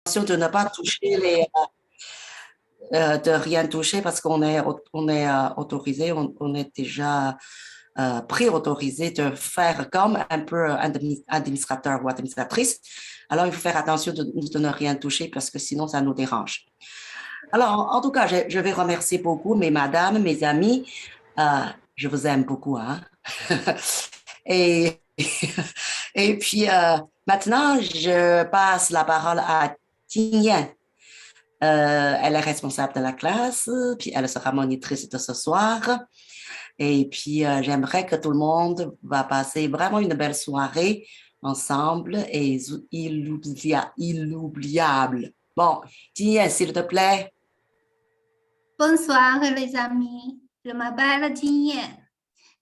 de ne pas toucher de rien toucher parce on est autorisé, on est déjà préautorisé de faire comme un peu administrateur ou administratrice. Alors, il faut faire attention de ne rien toucher parce que sinon, ça nous dérange. Alors, en tout cas, je vais remercier beaucoup mes madames, mes amis. Euh, je vous aime beaucoup, hein. Et, et puis, maintenant, je passe la parole à Tignan. Elle est responsable de la classe, puis elle sera monitrice de ce soir. Et puis, j'aimerais que tout le monde va passer vraiment une belle soirée ensemble et inoubliable. Bon, Tignan, s'il te plaît. Bonsoir les amis, je m'appelle Jinye.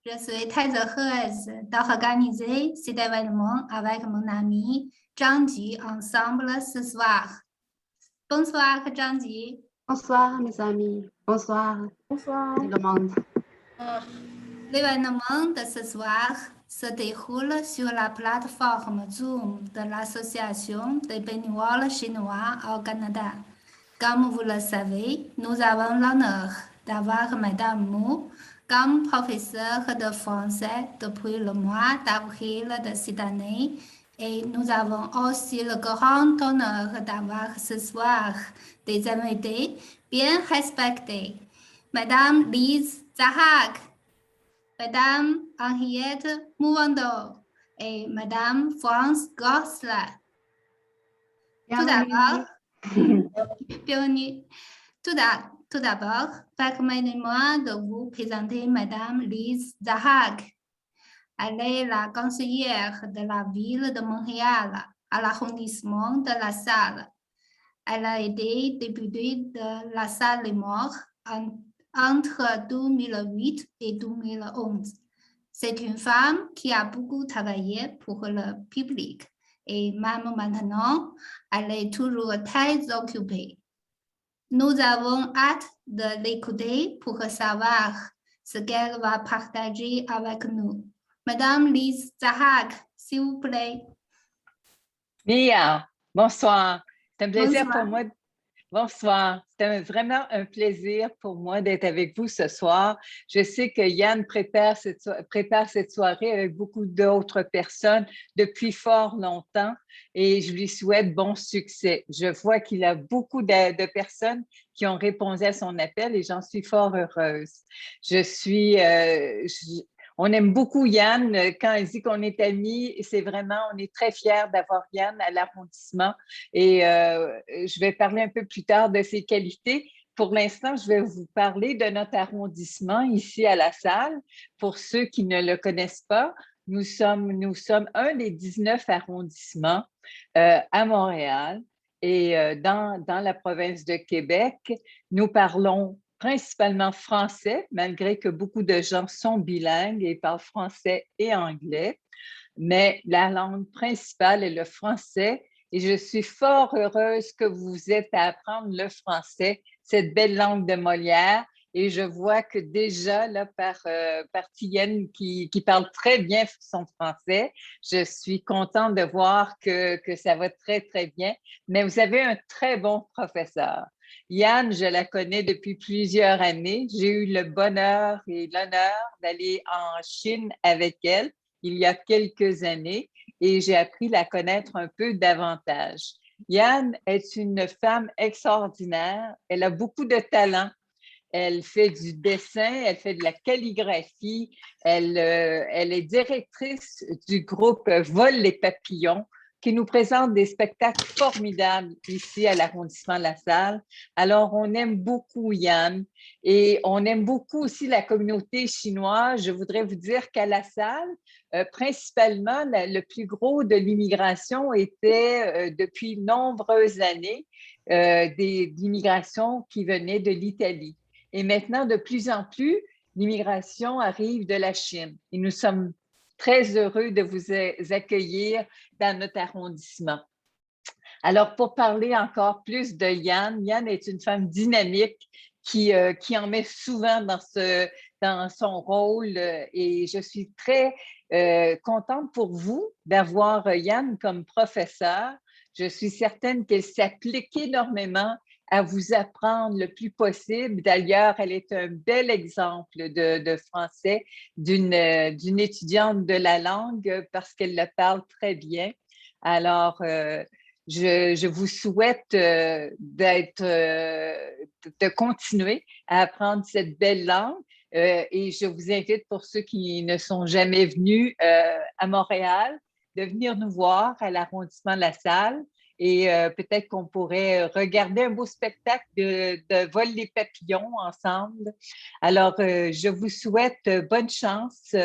Je suis très heureuse d'organiser cet événement avec mon ami Zhang Ji ensemble ce soir. Bonsoir Zhang Ji. Bonsoir mes amis, bonsoir. Bonsoir. Tout le monde. L'événement de ce soir se déroule sur la plateforme Zoom de l'Association des bénévoles chinois au Canada. Comme vous le savez, nous avons l'honneur d'avoir Madame Mu comme professeure de français depuis le mois d'avril de cette année et nous avons aussi le grand honneur d'avoir ce soir des invités bien respectés. Madame Lise Zahag, Madame Henriette Mouando et Madame France Gossler. Tout d'abord, bienvenue. Tout d'abord, permettez-moi de vous présenter Madame Lise Zahag. Elle est la conseillère de la ville de Montréal à l'arrondissement de La Salle. Elle a été députée de La Salle des Morts entre 2008 et 2011. C'est une femme qui a beaucoup travaillé pour le public et même maintenant, elle est toujours très occupée. Nous avons hâte de l'écouter pour savoir ce qu'elle va partager avec nous. Madame Lise Zahag, s'il vous plaît. Mia, bonsoir. C'est un plaisir Bonsoir. pour moi. Bonsoir. C'est vraiment un plaisir pour moi d'être avec vous ce soir. Je sais que Yann prépare cette soirée avec beaucoup d'autres personnes depuis fort longtemps et je lui souhaite bon succès. Je vois qu'il a beaucoup de personnes qui ont répondu à son appel et j'en suis fort heureuse. On aime beaucoup Yann. Quand il dit qu'on est amis, on est très fiers d'avoir Yann à l'arrondissement. Et je vais parler un peu plus tard de ses qualités. Pour l'instant, je vais vous parler de notre arrondissement ici à La Salle. Pour ceux qui ne le connaissent pas, nous sommes un des 19 arrondissements à Montréal et dans la province de Québec. Nous parlons principalement français, malgré que beaucoup de gens sont bilingues et parlent français et anglais. Mais la langue principale est le français et je suis fort heureuse que vous êtes à apprendre le français, cette belle langue de Molière. Et je vois que déjà, là, par Tienne qui parle très bien son français, je suis contente de voir que ça va très, très bien. Mais vous avez un très bon professeur. Yann, je la connais depuis plusieurs années. J'ai eu le bonheur et l'honneur d'aller en Chine avec elle il y a quelques années et j'ai appris à la connaître un peu davantage. Yann est une femme extraordinaire. Elle a beaucoup de talent. Elle fait du dessin, elle fait de la calligraphie. Elle est directrice du groupe Vol les papillons qui nous présente des spectacles formidables ici à l'arrondissement de La Salle. Alors, on aime beaucoup Yann et on aime beaucoup aussi la communauté chinoise. Je voudrais vous dire qu'à La Salle, principalement, le plus gros de l'immigration était depuis nombreuses années d'immigration qui venait de l'Italie. Et maintenant, de plus en plus, l'immigration arrive de la Chine. Et nous sommes très heureux de vous accueillir dans notre arrondissement. Alors, pour parler encore plus de Yann, Yann est une femme dynamique qui en met souvent dans son rôle et je suis très contente pour vous d'avoir Yann comme professeur. Je suis certaine qu'elle s'applique énormément à vous apprendre le plus possible. D'ailleurs, elle est un bel exemple de français d'une étudiante de la langue parce qu'elle le parle très bien. Alors, je vous souhaite de continuer à apprendre cette belle langue. Et je vous invite, pour ceux qui ne sont jamais venus à Montréal, de venir nous voir à l'arrondissement de La Salle. Et peut-être qu'on pourrait regarder un beau spectacle de vol les papillons ensemble. Alors, je vous souhaite bonne chance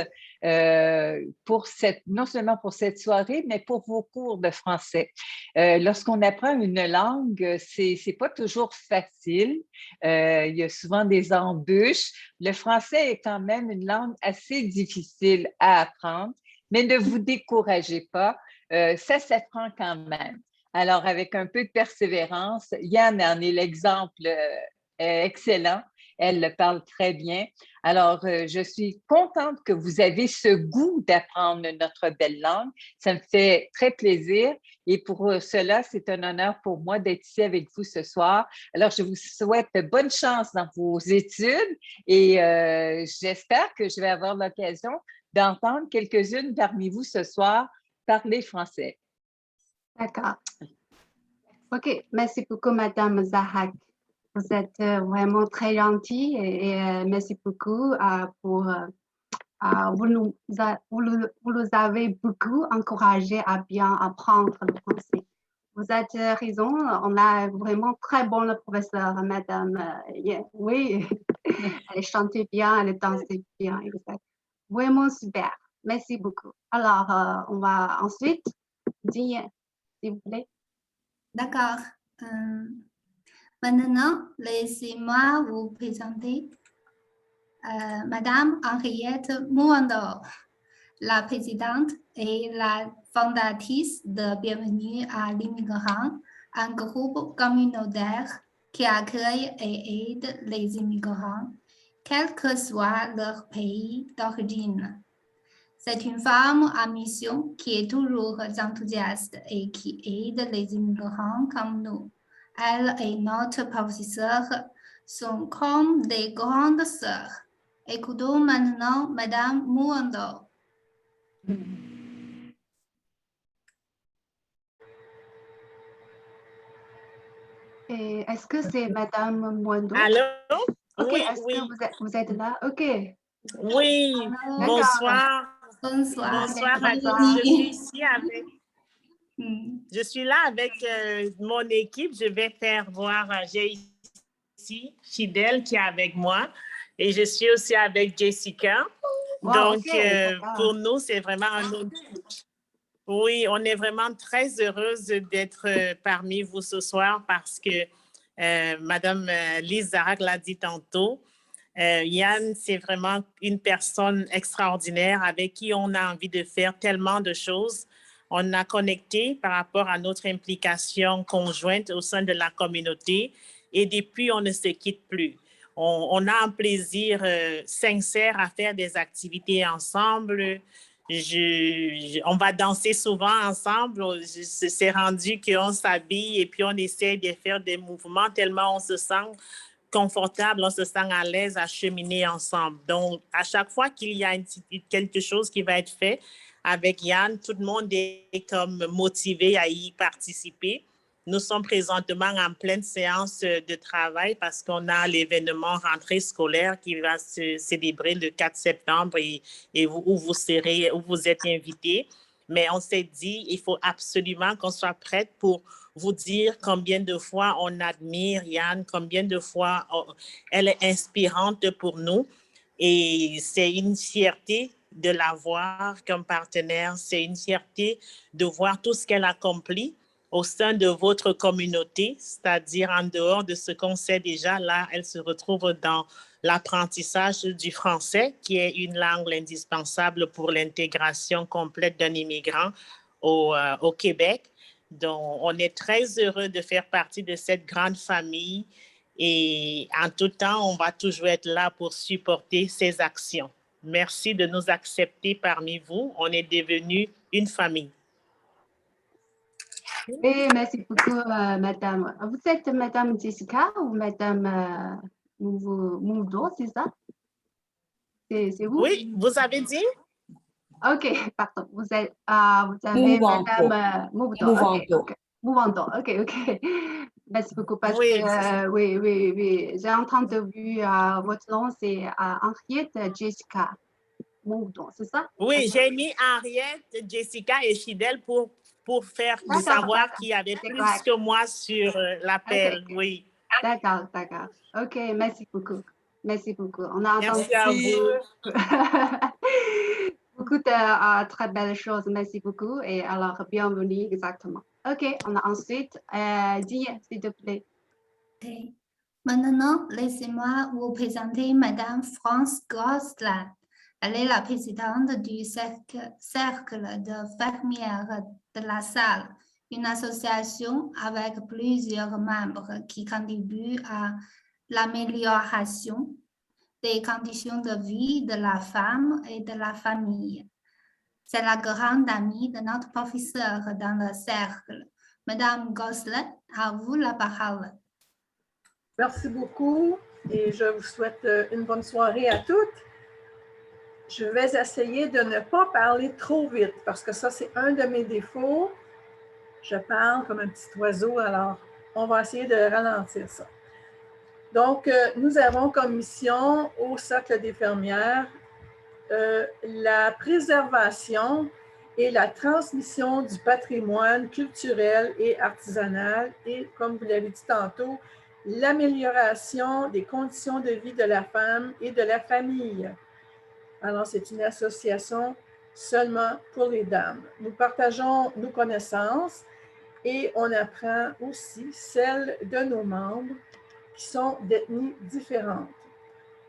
pour non seulement pour cette soirée, mais pour vos cours de français. Lorsqu'on apprend une langue, c'est pas toujours facile. Il y a souvent des embûches. Le français est quand même une langue assez difficile à apprendre, mais ne vous découragez pas. Ça s'apprend quand même. Alors, avec un peu de persévérance, Yann en est l'exemple excellent. Elle le parle très bien. Alors, je suis contente que vous avez ce goût d'apprendre notre belle langue. Ça me fait très plaisir. Et pour cela, c'est un honneur pour moi d'être ici avec vous ce soir. Alors, je vous souhaite bonne chance dans vos études et j'espère que je vais avoir l'occasion d'entendre quelques-unes parmi vous ce soir parler français. D'accord. OK, merci beaucoup, Madame Zahak. Vous êtes vraiment très gentille et merci beaucoup pour vous nous avez beaucoup encouragé à bien apprendre le français. Vous avez raison, on a vraiment très bonne professeure, Madame. Oui, elle chantait bien, elle dansait bien, exact. Vraiment super. Merci beaucoup. Alors, on va ensuite dire, s'il vous plaît. D'accord. Maintenant, laissez-moi vous présenter Madame Henriette Mouandor, la présidente et la fondatrice de Bienvenue à l'immigrant, un groupe communautaire qui accueille et aide les immigrants, quel que soit leur pays d'origine. C'est une femme à mission qui est toujours enthousiaste et qui aide les immigrants comme nous. Elle et notre professeure sont comme des grandes sœurs. Écoutons maintenant Madame Mouando. Et est-ce que c'est Madame Mouando? Allô? OK, Oui, est-ce que vous êtes là? OK. Oui, bonsoir. Bonsoir. Bonsoir à tous. Je suis là avec mon équipe. Je vais faire voir, j'ai ici Fidèle qui est avec moi et je suis aussi avec Jessica. Wow, donc, okay, pour nous, c'est vraiment un honneur. Oui, on est vraiment très heureuse d'être parmi vous ce soir parce que Madame Lise Zahak l'a dit tantôt. Yann, c'est vraiment une personne extraordinaire avec qui on a envie de faire tellement de choses. On a connecté par rapport à notre implication conjointe au sein de la communauté et depuis, on ne se quitte plus. On a un plaisir sincère à faire des activités ensemble. On va danser souvent ensemble. C'est rendu qu'on s'habille et puis on essaie de faire des mouvements tellement on se sent confortable, on se sent à l'aise à cheminer ensemble. Donc, à chaque fois qu'il y a quelque chose qui va être fait avec Yann, tout le monde est comme motivé à y participer. Nous sommes présentement en pleine séance de travail parce qu'on a l'événement rentrée scolaire qui va se célébrer le 4 septembre et où vous êtes invités. Mais on s'est dit, il faut absolument qu'on soit prête pour vous dire combien de fois on admire Yann, combien de fois elle est inspirante pour nous. Et c'est une fierté de la voir comme partenaire. C'est une fierté de voir tout ce qu'elle accomplit au sein de votre communauté, c'est-à-dire en dehors de ce qu'on sait déjà. Là, elle se retrouve dans l'apprentissage du français, qui est une langue indispensable pour l'intégration complète d'un immigrant au Québec. Donc, on est très heureux de faire partie de cette grande famille et en tout temps, on va toujours être là pour supporter ces actions. Merci de nous accepter parmi vous. On est devenus une famille. Et merci beaucoup, madame. Vous êtes madame Jessica ou madame Moudon, c'est ça? C'est vous? Oui, vous avez dit? OK, pardon. Vous avez Mouvanto. madame Moudon. Mouvanto. OK. Mouvanto. OK, OK. Merci beaucoup parce Oui, que, oui. J'ai entendu votre nom, c'est Henriette Jessica Moudon, c'est ça? oui, j'ai mis Henriette, Jessica et Fidèle pour faire savoir qu'il y avait C'est plus correct. que moi sur l'appel. OK. Oui. D'accord. OK, merci beaucoup. Merci beaucoup. On a entendu Merci à vous. beaucoup de très belles choses. Merci beaucoup. Et alors, bienvenue, exactement. OK, on a ensuite Dia, s'il te plaît. Ok. Maintenant, laissez-moi vous présenter Madame France Gosselin. Elle est la présidente du cercle de fermières de la salle, une association avec plusieurs membres qui contribuent à l'amélioration des conditions de vie de la femme et de la famille. C'est la grande amie de notre professeur dans le cercle. Madame Gosselin, à vous la parole. Merci beaucoup et je vous souhaite une bonne soirée à toutes. Je vais essayer de ne pas parler trop vite parce que ça, c'est un de mes défauts. Je parle comme un petit oiseau, alors on va essayer de ralentir ça. Donc, nous avons comme mission au Cercle des fermières la préservation et la transmission du patrimoine culturel et artisanal et, comme vous l'avez dit tantôt, l'amélioration des conditions de vie de la femme et de la famille. Alors, c'est une association seulement pour les dames. Nous partageons nos connaissances et on apprend aussi celles de nos membres qui sont d'ethnies différentes.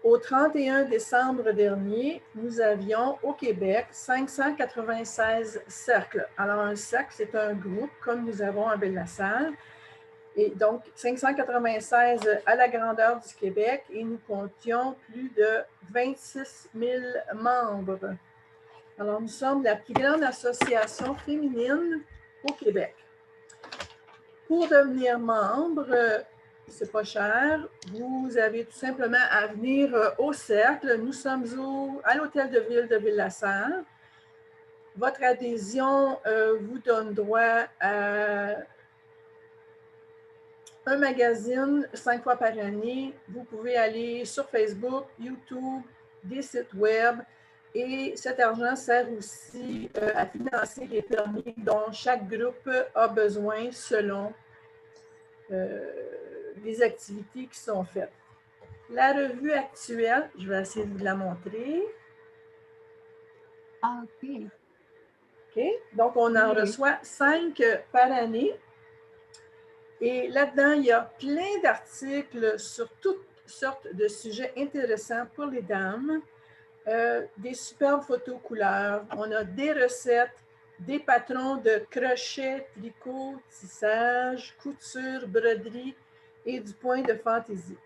Au 31 décembre dernier, nous avions au Québec 596 cercles. Alors, un cercle, c'est un groupe comme nous avons à Belle-la-Salle. Et donc, 596 à la grandeur du Québec et nous comptions plus de 26 000 membres. Alors, nous sommes la plus grande association féminine au Québec. Pour devenir membre, c'est pas cher. Vous avez tout simplement à venir au cercle. Nous sommes à l'hôtel de ville de Ville-la-Salle. Votre adhésion vous donne droit à un magazine 5 fois par année. Vous pouvez aller sur Facebook, YouTube, des sites web. Et cet argent sert aussi à financer les permis dont chaque groupe a besoin selon les activités qui sont faites. La revue actuelle, je vais essayer de vous la montrer. Ah, OK. OK. Donc, on en reçoit 5 par année. Et là-dedans, il y a plein d'articles sur toutes sortes de sujets intéressants pour les dames. Des superbes photos couleurs. On a des recettes, des patrons de crochet, tricot, tissage, couture, broderie et du point de fantaisie.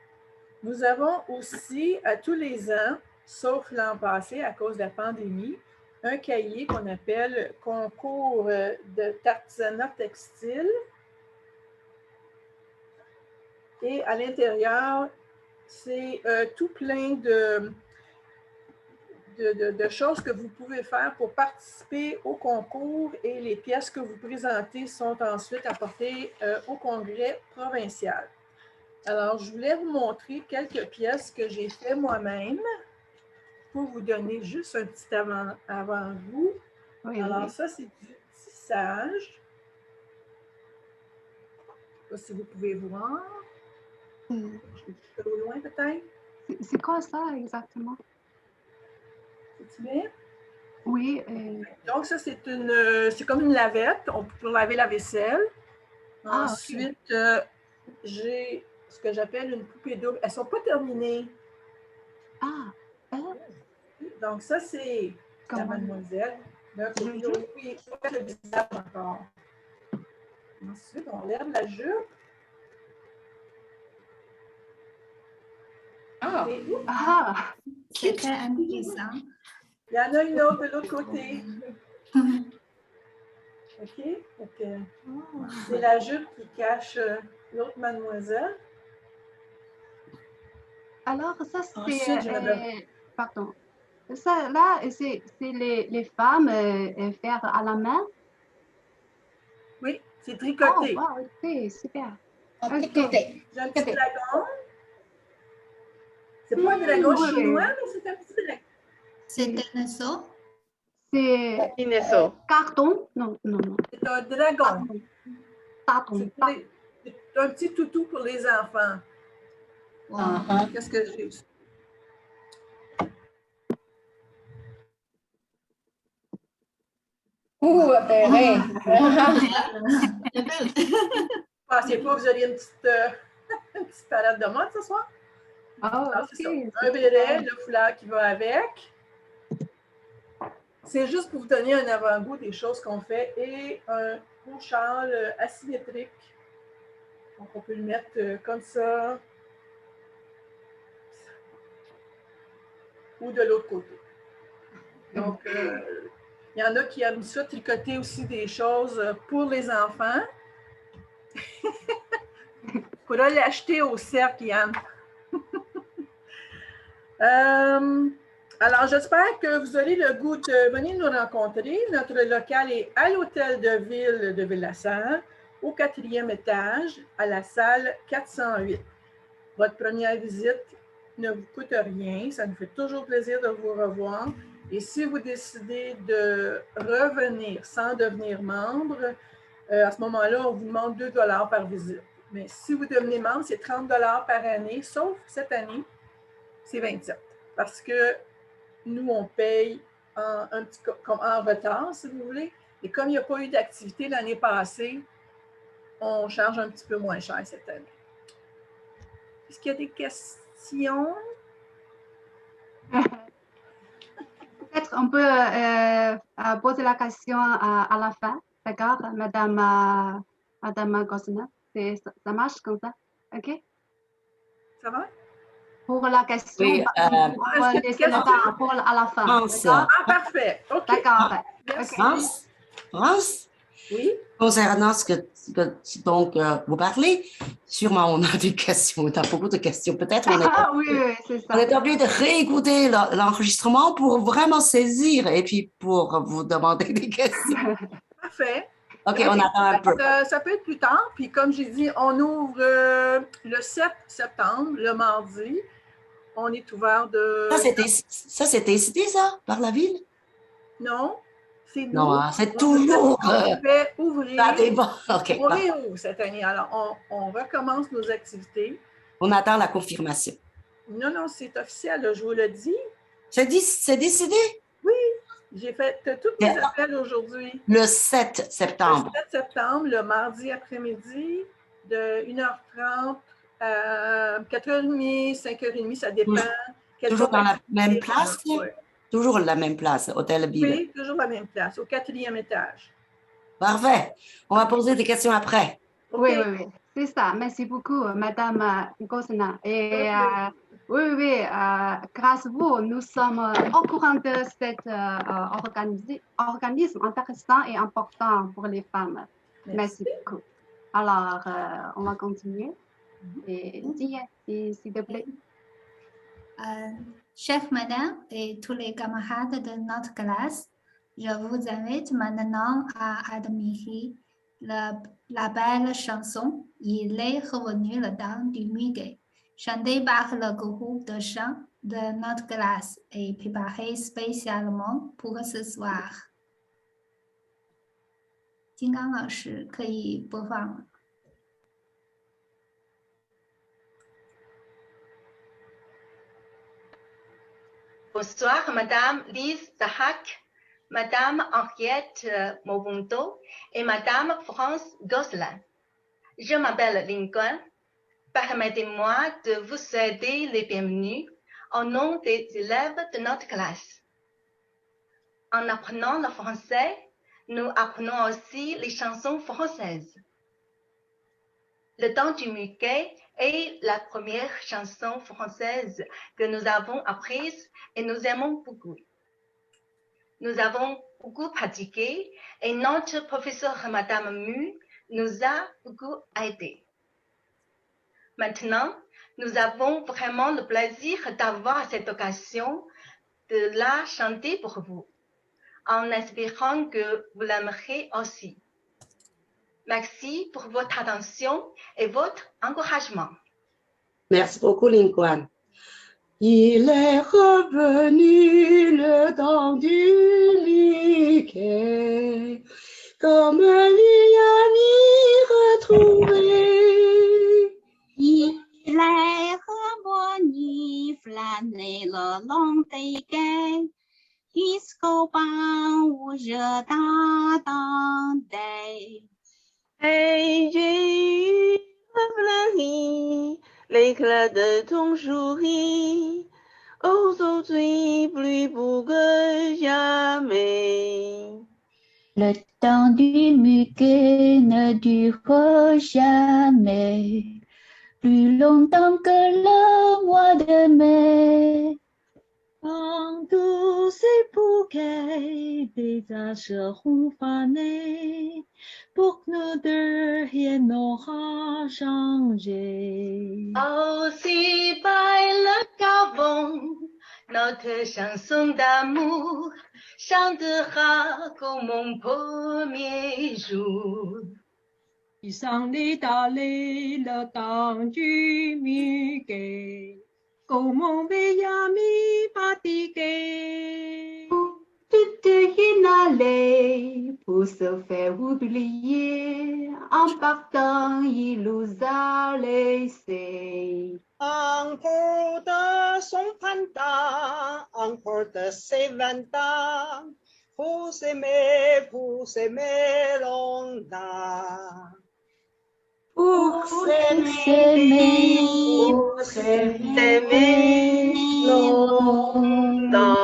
Nous avons aussi, à tous les ans, sauf l'an passé à cause de la pandémie, un cahier qu'on appelle concours d'artisanat textile. Et à l'intérieur, c'est tout plein de choses que vous pouvez faire pour participer au concours et les pièces que vous présentez sont ensuite apportées au congrès provincial. Alors, je voulais vous montrer quelques pièces que j'ai fait moi-même pour vous donner juste un petit avant-goût. Oui, Alors, ça, c'est du tissage. Je ne sais pas si vous pouvez voir. Je suis au loin, peut-être. C'est quoi ça exactement? C'est bien? Oui. Donc, ça, c'est comme une lavette pour laver la vaisselle. Ensuite, j'ai ce que j'appelle une poupée double. Elles ne sont pas terminées. Donc, ça, c'est la mademoiselle. Oui, pas le visage encore. Ensuite, on lève la jupe. C'est très intéressant. Il y en a une autre de l'autre côté. OK? C'est la jupe qui cache l'autre mademoiselle. Alors, ça, Ensuite, c'est... pardon. Ça, là, c'est les femmes faire à la main. Oui, c'est Oh, tricoté. wow, ok, super. En Ok. tricoté. J'ai un petit dragon. C'est pas un dragon oui, chinois, oui. mais c'est un petit dragon. C'est un seau. C'est Inesso. carton? Non, non, non. C'est un dragon. Carton. C'est pour c'est un petit toutou pour les enfants. Wow. Qu'est-ce que j'ai? Ouh, appareil. Pensez pas que vous auriez une petite parade de mode ce soir? Oh, Alors, ok. c'est ça. Un béret, le foulard qui va avec. C'est juste pour vous donner un avant-goût des choses qu'on fait et un beau châle asymétrique. Donc, on peut le mettre comme ça ou de l'autre côté. Donc, il y en a qui aiment ça, tricoter aussi des choses pour les enfants. Il faudra l'acheter au cercle, Yann. Alors, j'espère que vous aurez le goût de venir nous rencontrer. Notre local est à l'hôtel de ville de Ville-la-Salle, au 4e étage, à la salle 408. Votre première visite ne vous coûte rien. Ça nous fait toujours plaisir de vous revoir. Et si vous décidez de revenir sans devenir membre, à ce moment-là, on vous demande 2 $ par visite. Mais si vous devenez membre, c'est 30 $ par année, sauf cette année, c'est 27. Parce que nous, on paye comme en retard, si vous voulez. Et comme il n'y a pas eu d'activité l'année passée, on charge un petit peu moins cher cette année. Est-ce qu'il y a des questions? Peut-être on peut poser la question à la fin, d'accord, Madame Gosselin? Ça marche comme ça? OK? Ça va? Pour la question, Oui, on va laisser le temps pour à la fin. France. D'accord? Ah, parfait. OK. D'accord. Merci. France, Oui? concernant ce que donc, vous parlez, sûrement on a des questions, on a beaucoup de questions. Peut-être Ah oui, oui, c'est ça. on est obligé de réécouter l'enregistrement pour vraiment saisir et puis pour vous demander des questions. Parfait. OK, on attend un peu. Ça peut être plus tard. Puis comme j'ai dit, on ouvre le 7 septembre, le mardi. On est ouvert de... Ça, c'est décidé, ça, par la ville? Non, c'est nous. Non, hein, c'est toujours... On devait ouvrir. ça dépend. OK. On réouvre cette année. Alors, on recommence nos activités. On attend la confirmation. Non, non, c'est officiel, là, je vous le dis. C'est décidé? J'ai fait tous mes appels aujourd'hui. Le 7 septembre. Le 7 septembre, le mardi après-midi, de 1h30 à 4h30, 5h30, ça dépend. Toujours dans la même place? Oui. Toujours la même place, Hôtel Ville. Oui, toujours la même place, au 4e étage. Parfait. On va poser des questions après. Oui, oui, oui. C'est ça. Merci beaucoup, Madame Gosselin. Et oui, grâce à vous, nous sommes au courant de cet organisme intéressant et important pour les femmes. Merci beaucoup. Alors, on va continuer. Et s'il te plaît. Chère madame et tous les camarades de notre classe, je vous invite maintenant à admirer la belle chanson « Il est revenu le temps du muguet » chantée par le groupe de chant de notre classe et préparée spécialement pour ce soir. 金刚老师可以播放了。 Bonsoir, Madame Lise Zahak, Madame Henriette Mobundo et Madame France Gosselin. Je m'appelle Lincoln. Permettez-moi de vous souhaiter les bienvenus au nom des élèves de notre classe. En apprenant le français, nous apprenons aussi les chansons françaises. Le temps du muguet est la première chanson française que nous avons apprise et nous aimons beaucoup. Nous avons beaucoup pratiqué et notre professeur Madame Mu nous a beaucoup aidés. Maintenant, nous avons vraiment le plaisir d'avoir cette occasion de la chanter pour vous, en espérant que vous l'aimerez aussi. Merci pour votre attention et votre encouragement. Merci beaucoup, Lincoln. Il est revenu le temps du Mickey, comme un ami retrouvé. Il est revenu flâner le long des quais, jusqu'au banc où je t'attendais. Et j'ai eu fleuri l'éclat de ton sourire, aujourd'hui plus beau que jamais. Le temps du muguet ne dure jamais, plus longtemps que le mois de mai. Quand tous ces bouquets déjà seront fanés, pour que nous deux rien n'aura changé. Aussi by le qu'avant, notre chanson d'amour chantera comme mon premier jour. Il s'en est allé le temps du muguet, comme mon vieil ami fatigué. Tout inhalé pour se faire oublier, en partant il nous a laissés. Encore de son printemps, encore de ses 20 ans, pour s'aimer longtemps. Pour s'aimer longtemps.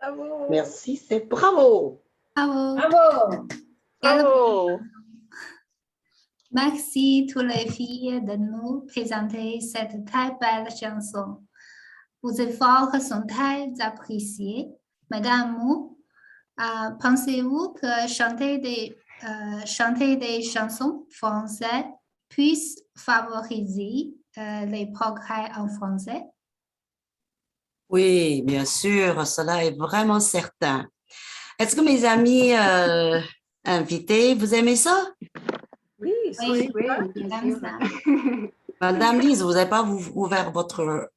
Bravo. Merci, c'est bravo. Bravo. Bravo! Bravo! Merci toutes les filles de nous présenter cette très belle chanson. Vos efforts sont très appréciés. Madame Mu, pensez-vous que chanter des chansons françaises puisse favoriser les progrès en français? Oui, bien sûr, cela est vraiment certain. Est-ce que mes amis invités, vous aimez ça? Oui, Oui, super. bien Comme sûr. ça. Madame Lise, vous n'avez pas ouvert votre...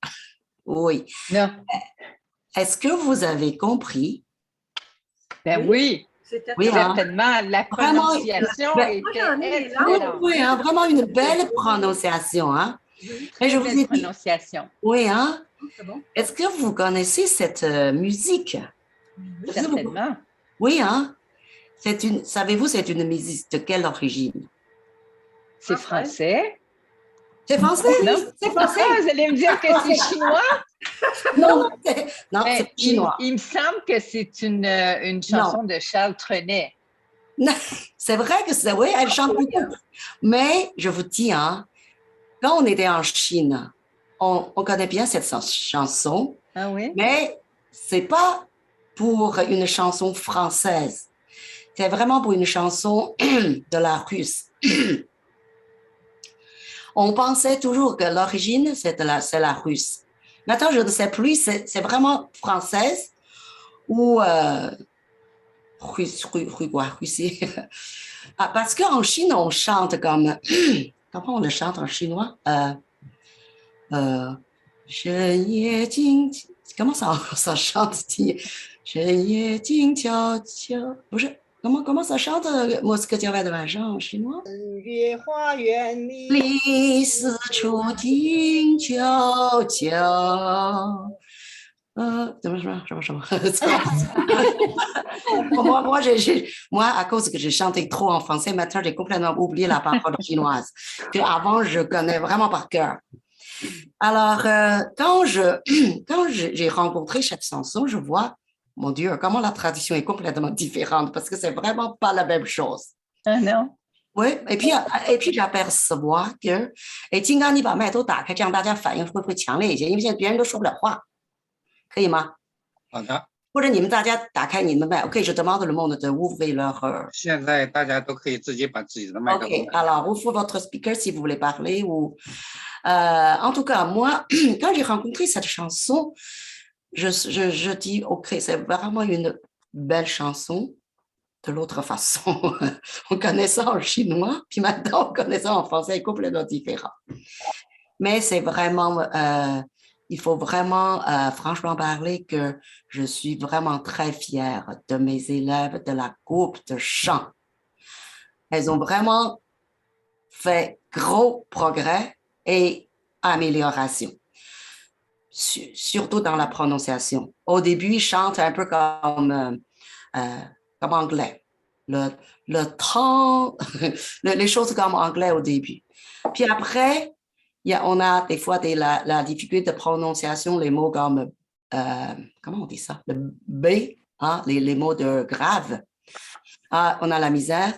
Oui. Non. Est-ce que vous avez compris? Ben oui, C'était Oui, hein. certainement. La Vraiment, prononciation ben, moi, j'en ai était des langues. Oui, excellente. oui, hein, vraiment une belle prononciation. Hein? Oui, Et je Très vous ai belle dit, prononciation. oui, hein? c'est bon. Est-ce que vous connaissez cette musique? Est-ce que vous- Certainement. Oui, hein? Savez-vous, c'est une musique de quelle origine? C'est français. C'est français? Non? C'est français? Ah, vous allez me dire que c'est chinois? Non, non, Ben, c'est pas chinois. il me semble que c'est une chanson de Charles Trenet. C'est vrai que c'est, oui, elle chante beaucoup. Mais je vous dis, hein, quand on était en Chine, on connaît bien cette chanson, Ah oui? mais c'est pas pour une chanson française. C'est vraiment pour une chanson de la Russe. On pensait toujours que l'origine, c'est la Russe. Maintenant, je ne sais plus, c'est vraiment française ou Russie. Ah, parce qu'en Chine, on chante comme... Comment on le chante en chinois? Comment ça chante? Comment ça chante Mousquetaire de l'argent en chinois? 月花园里，李四处听秋秋。什么？moi, à cause que j'ai chanté trop en français, maintenant, j'ai complètement oublié la parole chinoise, que avant je connais vraiment par cœur. Alors, quand j'ai rencontré cette chanson, je vois, mon Dieu, comment la tradition est complètement différente, parce que c'est vraiment pas la même chose. Ah non? Oui, et puis j'aperçois que, 金刚，你把麦都打开，这样大家反应会不会强烈一些？因为现在别人都说不了话，可以吗？好的，或者你们大家打开你们的麦 ，OK， je demande le monde de ouvrir leur 现在大家都可以自己把自己的麦克风 OK, alors ouvrez votre speaker si vous voulez parler. Ou, en tout cas, moi, quand j'ai rencontré cette chanson, je dis, OK, c'est vraiment une belle chanson. De l'autre façon, on connaît ça en chinois, puis maintenant on connaît ça en français, complètement différent. Mais c'est vraiment, il faut vraiment franchement parler que je suis vraiment très fière de mes élèves de la groupe de chant. Elles ont vraiment fait gros progrès et amélioration, surtout dans la prononciation. Au début, ils chantent un peu comme anglais. Le temps, les choses comme anglais au début. Puis après, on a des fois la difficulté de prononciation, les mots comme, comment on dit ça? Le B, hein, les mots de grave. Ah, on a la misère,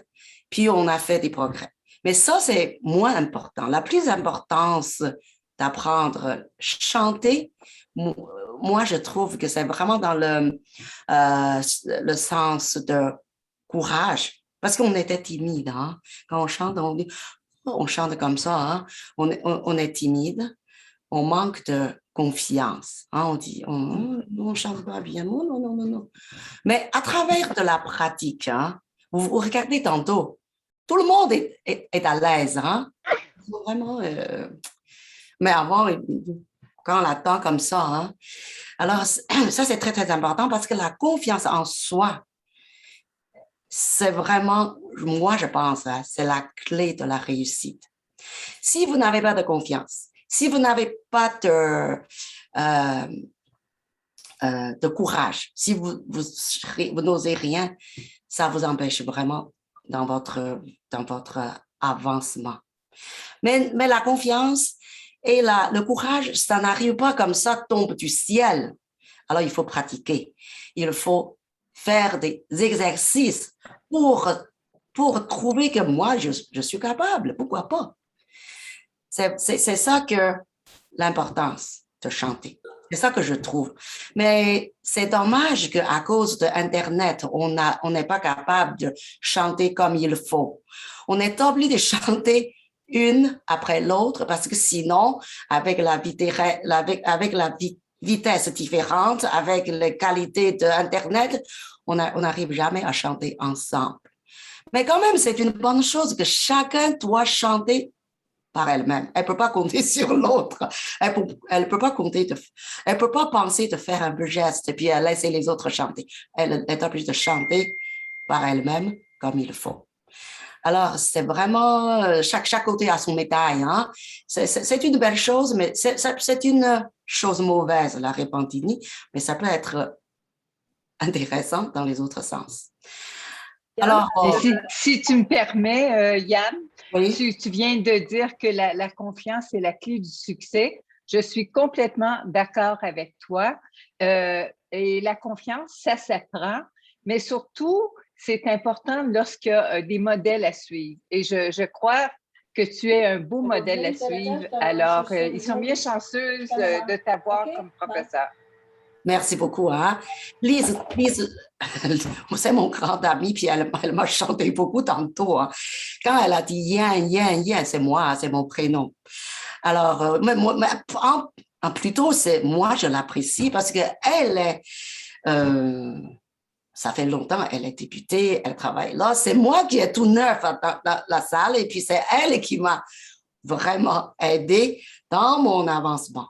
puis on a fait des progrès. Mais ça, c'est moins important. La plus importance d'apprendre chanter, moi, je trouve que c'est vraiment dans le sens de courage, parce qu'on était timide. Hein? Quand on chante comme ça, hein? On est timide, on manque de confiance. Hein? On dit, on chante pas bien, non. Mais à travers de la pratique, hein? vous regardez tantôt, tout le monde est à l'aise. Hein? Vraiment, mais avant, quand on l'attend comme ça, hein? Alors ça c'est très, très important parce que la confiance en soi, c'est vraiment, moi je pense, hein, c'est la clé de la réussite. Si vous n'avez pas de confiance, si vous n'avez pas de courage, si vous n'osez rien, ça vous empêche vraiment dans votre avancement. Mais la confiance et le courage, ça n'arrive pas comme ça, tombe du ciel. Alors, il faut pratiquer. Il faut faire des exercices pour trouver que moi, je suis capable. Pourquoi pas? C'est ça que l'importance de chanter. C'est ça que je trouve. Mais c'est dommage qu'à cause de Internet, on n'est pas capable de chanter comme il faut. On est obligé de chanter une après l'autre parce que sinon, avec la vitesse différente, avec les qualités d'Internet, on n'arrive jamais à chanter ensemble. Mais quand même, c'est une bonne chose que chacun doit chanter par elle-même. Elle ne peut pas compter sur l'autre. Elle peut pas elle peut pas penser de faire un geste et puis laisser les autres chanter. Elle est obligée de chanter par elle-même comme il faut. Alors, c'est vraiment, chaque côté a son médaille. Hein? C'est une belle chose, mais c'est une chose mauvaise, la repentignie, mais ça peut être intéressant dans les autres sens. Alors, si tu me permets, Yann, oui. tu viens de dire que la confiance est la clé du succès. Je suis complètement d'accord avec toi. Et la confiance, ça s'apprend, mais surtout, c'est important lorsqu'il y a des modèles à suivre. Et je crois que tu es un beau modèle à suivre. Alors, ils sont bien chanceux de t'avoir comme professeur. Merci beaucoup. Hein? Lise, c'est mon grand ami, puis elle m'a chanté beaucoup tantôt. Hein? Quand elle a dit Yan, c'est moi, c'est mon prénom. Alors, plutôt, c'est moi, je l'apprécie parce qu'elle est... ça fait longtemps, elle est députée, elle travaille là. C'est moi qui est tout neuf dans la salle et puis c'est elle qui m'a vraiment aidé dans mon avancement.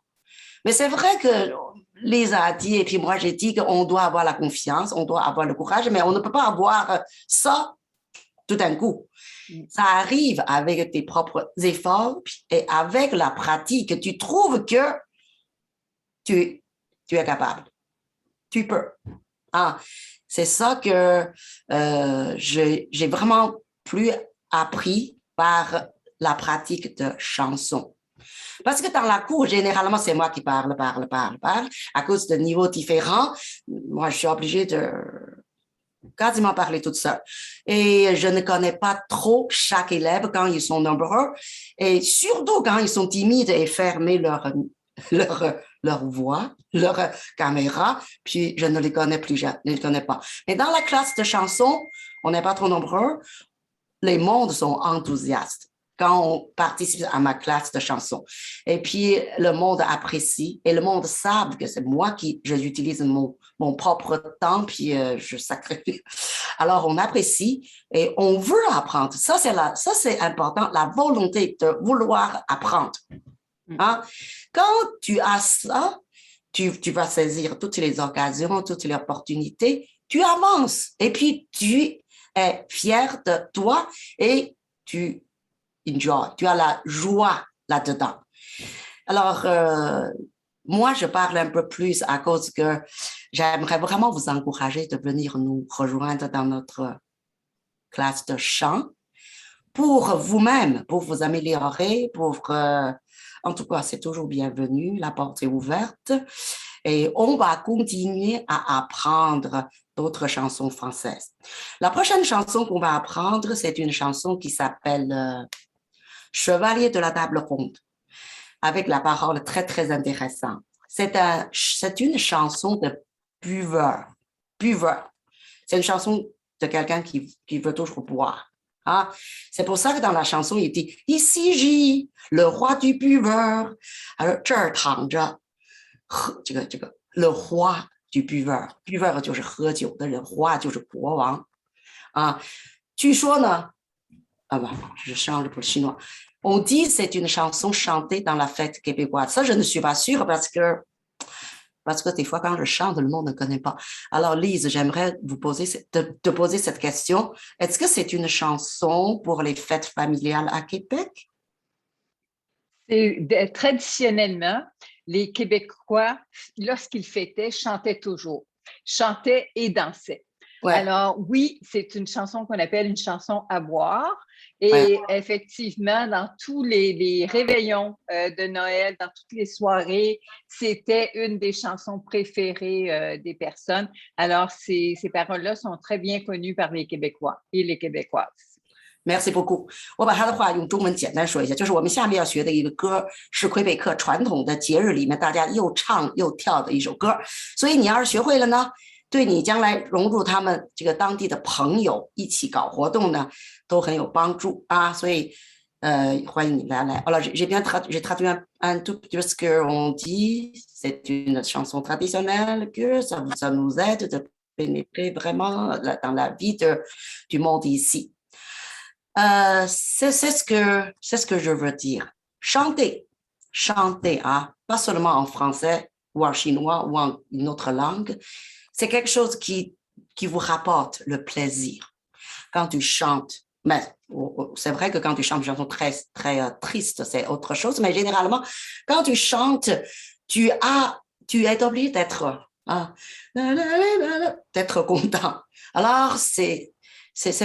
Mais c'est vrai que Lisa a dit, et puis moi j'ai dit qu'on doit avoir la confiance, on doit avoir le courage, mais on ne peut pas avoir ça tout d'un coup. Ça arrive avec tes propres efforts et avec la pratique. Tu trouves que tu es capable. Tu peux. Ah, c'est ça que j'ai vraiment plus appris par la pratique de chansons. Parce que dans la cour, généralement, c'est moi qui parle, à cause de niveaux différents. Moi, je suis obligée de quasiment parler toute seule. Et je ne connais pas trop chaque élève quand ils sont nombreux et surtout quand ils sont timides et fermés leur leur voix, leur caméra, puis je ne les connais plus, je ne les connais pas. Mais dans la classe de chansons, on n'est pas trop nombreux, les mondes sont enthousiastes quand on participe à ma classe de chansons. Et puis, le monde apprécie et le monde savent que c'est moi j'utilise mon propre temps, puis je sacrifie. Alors, on apprécie et on veut apprendre. Ça, c'est important, la volonté de vouloir apprendre. Hein? Quand tu as ça, tu vas saisir toutes les occasions, toutes les opportunités, tu avances et puis tu es fier de toi et tu enjoy, tu as la joie là-dedans. Alors, moi, je parle un peu plus à cause que j'aimerais vraiment vous encourager de venir nous rejoindre dans notre classe de chant pour vous-même, pour vous améliorer, en tout cas, c'est toujours bienvenu, la porte est ouverte et on va continuer à apprendre d'autres chansons françaises. La prochaine chanson qu'on va apprendre, c'est une chanson qui s'appelle Chevalier de la table ronde, avec la parole très, très intéressante. C'est une chanson de buveur. C'est une chanson de quelqu'un qui veut toujours boire. Hein? C'est pour ça que dans la chanson, il dit « Ici J, le roi du buveur. » Alors, 这儿躺着le roi du buveur. Buveur 就是喝酒的人，roi 就是国王。啊，据说呢，je change pour le chinois. On dit que c'est une chanson chantée dans la fête québécoise. Ça, je ne suis pas sûre parce que des fois, quand je chante, le monde ne connaît pas. Alors, Lise, j'aimerais te poser cette question. Est-ce que c'est une chanson pour les fêtes familiales à Québec? Traditionnellement, les Québécois, lorsqu'ils fêtaient, chantaient toujours. Chantaient et dansaient. Ouais. Alors, oui, c'est une chanson qu'on appelle une chanson à boire. Et effectivement, dans tous les réveillons de Noël, dans toutes les soirées, c'était une des chansons préférées des personnes. Alors, ces paroles-là sont très bien connues par les Québécois et les Québécoises. Merci beaucoup. 我把他的话用中文简单说一下，就是我们下面要学的一个歌是魁北克传统的节日里面大家又唱又跳的一首歌，所以你要是学会了呢，对你将来融入他们这个当地的朋友一起搞活动呢，都很有帮助啊。所以欢迎你来。Alors, j'ai traduit un tout petit peu ce qu'on dit. C'est une chanson traditionnelle que ça nous aide de pénétrer vraiment dans la vie du monde ici. C'est ce que je veux dire. Chanter, hein, pas seulement en français ou en chinois ou en une autre langue. C'est quelque chose qui vous rapporte le plaisir. Quand tu chantes, mais c'est vrai que quand tu chantes une chanson très, très triste, c'est autre chose, mais généralement, quand tu chantes, tu es obligé d'être content. Alors, c'est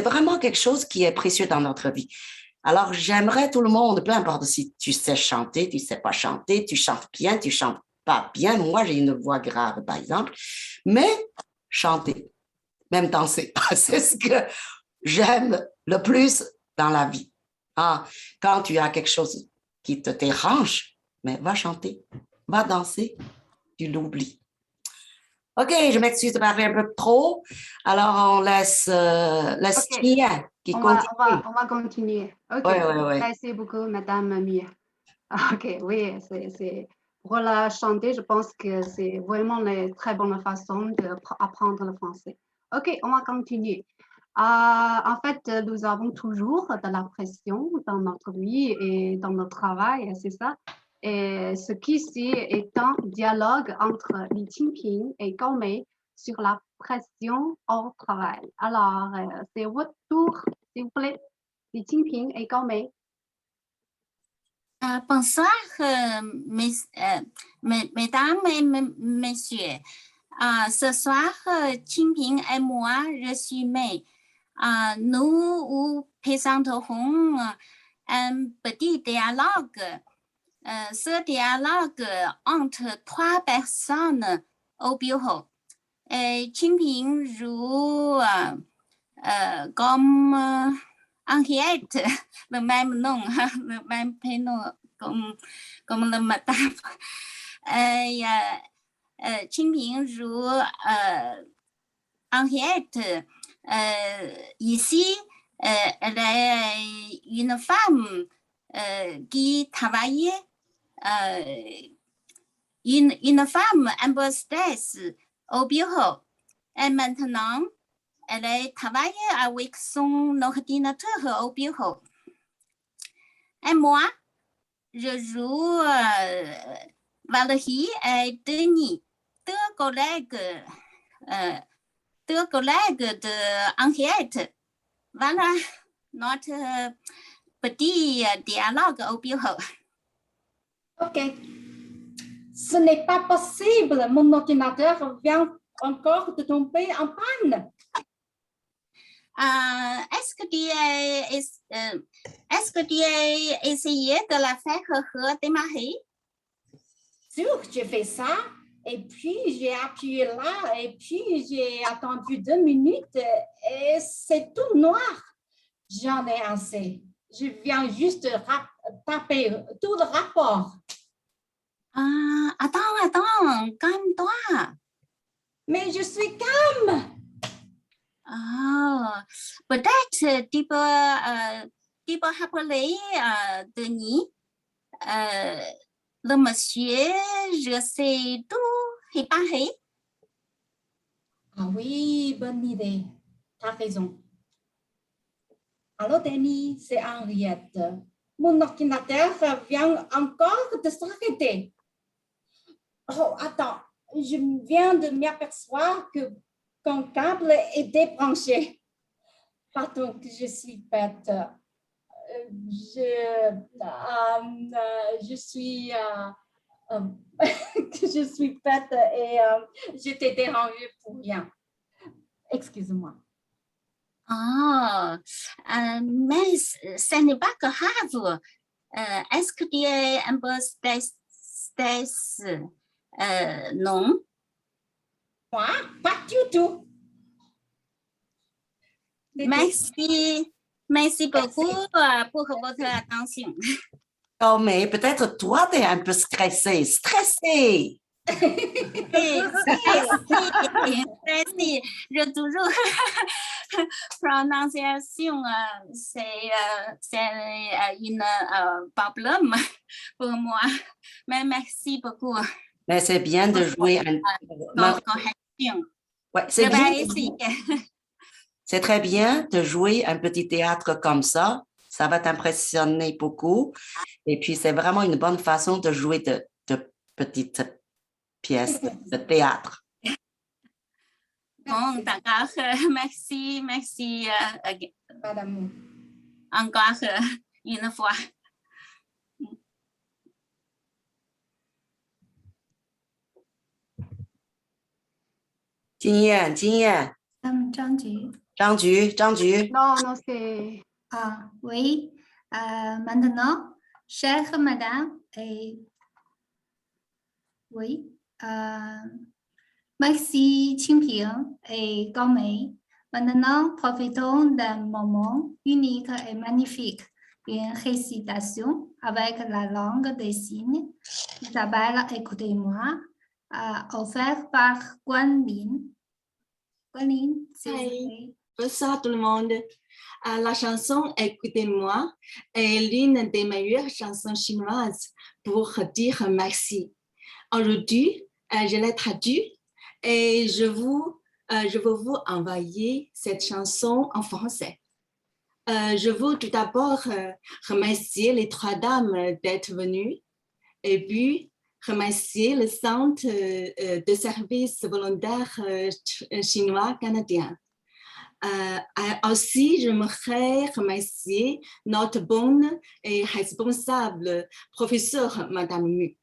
vraiment quelque chose qui est précieux dans notre vie. Alors, j'aimerais tout le monde, peu importe si tu sais chanter, tu sais pas chanter, tu chantes bien, tu chantes pas bien. Moi, j'ai une voix grave, par exemple. Mais chanter, même danser, c'est ce que j'aime le plus dans la vie. Ah, quand tu as quelque chose qui te dérange, mais va chanter, va danser, tu l'oublies. OK, je m'excuse de parler un peu trop. Alors, on laisse Mia qui continue. On va continuer. OK, ouais. Merci beaucoup, Madame Mia. OK, oui, c'est... Pour la chanter, je pense que c'est vraiment une très bonne façon d'apprendre le français. OK, on va continuer. En fait, nous avons toujours de la pression dans notre vie et dans notre travail, c'est ça. Et ce qui est un dialogue entre Li Qingping et Gao Mei sur la pression au travail. Alors, c'est votre tour, s'il vous plaît, Li Qingping et Gao Mei. Bonsoir, mesdames et messieurs. Ce soir, Qingping et moi, je suis Mei. Nous vous présenterons un petit dialogue. Ce dialogue entre trois personnes au bureau. Et Qingping joue comme Henriette, le même nom, le même prénom comme le madame. 清平如Henriette, ici, elle est une femme qui travaillait, une femme un peu stress au bureau. Et maintenant, elle travaille avec son ordinateur au bureau. Et moi, je joue Valérie et Denis, deux collègues de Henriette. Voilà notre petit dialogue au bureau. OK. Ce n'est pas possible. Mon ordinateur vient encore de tomber en panne. Est-ce que tu as essayé de la faire redémarrer? Sûr, j'ai fait ça. Et puis, j'ai appuyé là. Et puis, j'ai attendu 2 minutes. Et c'est tout noir. J'en ai assez. Je viens juste taper tout le rapport. Attends, calme-toi. Mais je suis calme. Peut-être tu peux appeler Denis. Le monsieur, je sais tout réparer. Ah oui, bonne idée. Tu as raison. Allô, Denis, c'est Henriette. Mon ordinateur vient encore de s'arrêter. Oh, attends, je viens de m'apercevoir qu'un câble est débranché. Pardon que je suis bête. Je suis je suis bête et je t'ai dérangé pour rien. Excuse-moi. Mais ce n'est pas grave. Est-ce que tu es un peu stress? Non. Moi, pas du tout. Merci beaucoup pour votre attention. Oh, mais peut-être toi, tu es un peu stressé. Stressé. Stressé. Je toujours prononciation, c'est un problème pour moi. Mais merci beaucoup. Mais c'est bien de jouer correction. Ouais, Je vais essayer. C'est très bien de jouer un petit théâtre comme ça. Ça va t'impressionner beaucoup. Et puis, c'est vraiment une bonne façon de jouer de petites pièces de théâtre. Bon, d'accord. Merci. Madame. Encore une fois. 经验。张菊。Non, c'est... Oui. Maintenant, chère madame, oui. Merci Qingping et Gaomei. Maintenant, profitons d'un moment unique et magnifique. Une récitation avec la langue des signes qui s'appelle Écoutez-moi, offert par Guanlin. Guanlin, s'il vous plaît. Bonsoir tout le monde. La chanson Écoutez-moi est l'une des meilleures chansons chinoises pour dire merci. Aujourd'hui, je l'ai traduite et je veux vous envoyer cette chanson en français. Je veux tout d'abord remercier les 3 dames d'être venues et puis remercier le Centre de service volontaire chinois canadien. Aussi, j'aimerais remercier notre bonne et responsable professeure, Madame Mu.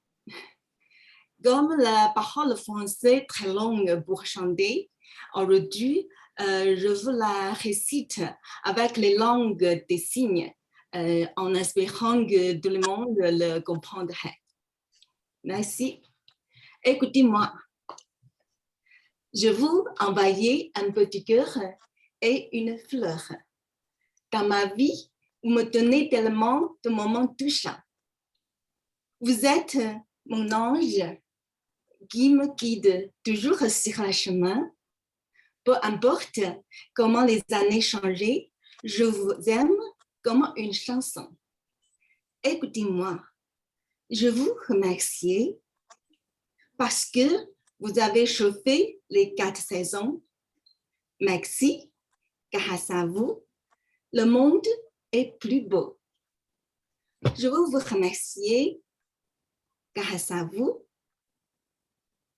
Comme la parole française est très longue pour chanter, aujourd'hui, je vous la récite avec les langues des signes, en espérant que tout le monde le comprendrait. Merci. Écoutez-moi. Je vous envoie un petit cœur et une fleur. Dans ma vie, vous me donnez tellement de moments touchants. Vous êtes mon ange qui me guide toujours sur le chemin. Peu importe comment les années changent, je vous aime comme une chanson. Écoutez-moi, je vous remercie parce que vous avez chauffé les 4 saisons. Merci, grâce à vous, le monde est plus beau. Je veux vous remercier, grâce à vous,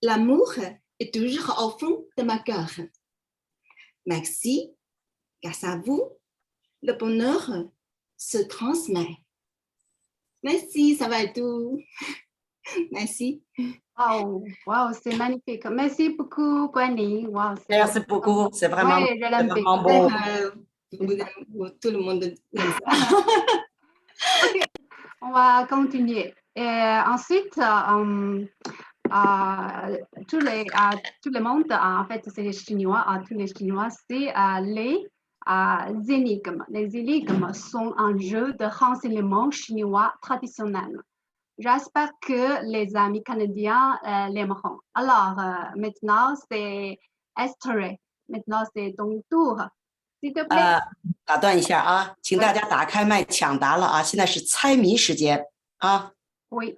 l'amour est toujours au fond de ma cœur. Merci, grâce à vous, le bonheur se transmet. Merci, ça va être tout. Merci. Wow, wow, c'est magnifique. Merci beaucoup, Guanyi. Wow, Merci beaucoup, c'est vraiment, ouais, je l'aime vraiment beau. Tout le monde aime ça. Ok, on va continuer. Et ensuite, tout le monde, en fait, c'est les Chinois, tous les Chinois, c'est les énigmes. Les énigmes sont un jeu de renseignement chinois traditionnel. J'espère que les amis canadiens l'aimeront. Alors, maintenant, c'est Esther. Maintenant, c'est ton tour. S'il te plaît. 打断一下啊，请大家打开麦抢答了啊！现在是猜谜时间啊。Oui.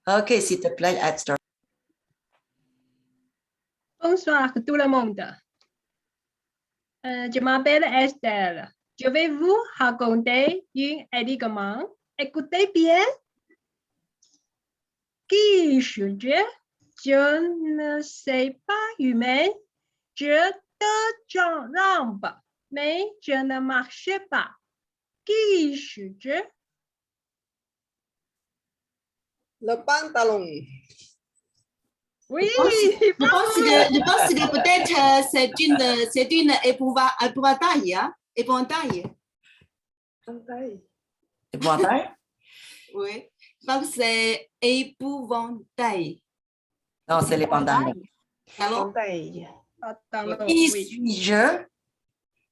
OK, s'il te plaît, Esther. Bonsoir tout le monde. Je m'appelle Estelle. Je vais vous raconter une énigme. Écoutez bien. Qui suis-je? Je ne sais pas humain. Je te jambes, mais je ne marche pas. Qui suis-je? Le pantalon. Oui, je pense que peut-être c'est une épouvantail. Hein? Épouvantail. Épouvantail? Oui, je pense que c'est épouvantail. Non, c'est les pantalons. Qui suis-je?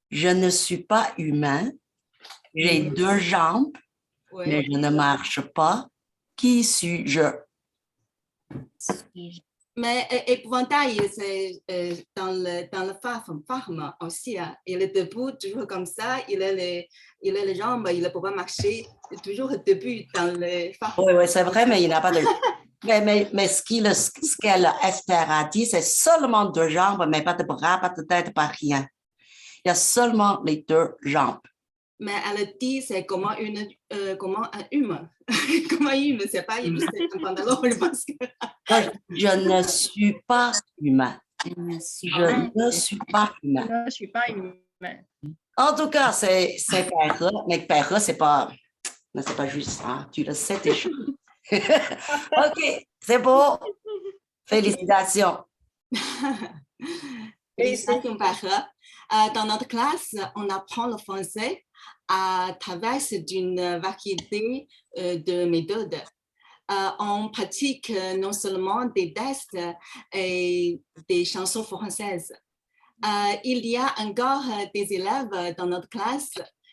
Je ne suis pas humain. J'ai 2 jambes, mais je ne marche pas. Qui suis-je? Mais épouvantail, c'est dans le farm aussi. Hein. Il est debout, toujours comme ça. Il a les jambes, il ne peut pas marcher. Toujours debout dans le farm. Oui, c'est vrai, mais il n'a pas de... mais ce qu'elle Esther a dit, c'est seulement 2 jambes, mais pas de bras, pas de tête, pas rien. Il y a seulement les 2 jambes. Mais elle dit c'est comment un humain. Comment un humain, c'est pas humain, c'est un pantalon, je pense que... Je ne suis pas humain. Je ne suis pas humain. Je ne suis pas humain. En tout cas, c'est Perre, mais Perre, c'est pas juste, hein. Tu le sais déjà. OK, c'est beau. Félicitations. Félicitations, Perre. Dans notre classe, on apprend le français à travers d'une variété de méthodes. On pratique non seulement des tests et des chansons françaises. Il y a encore des élèves dans notre classe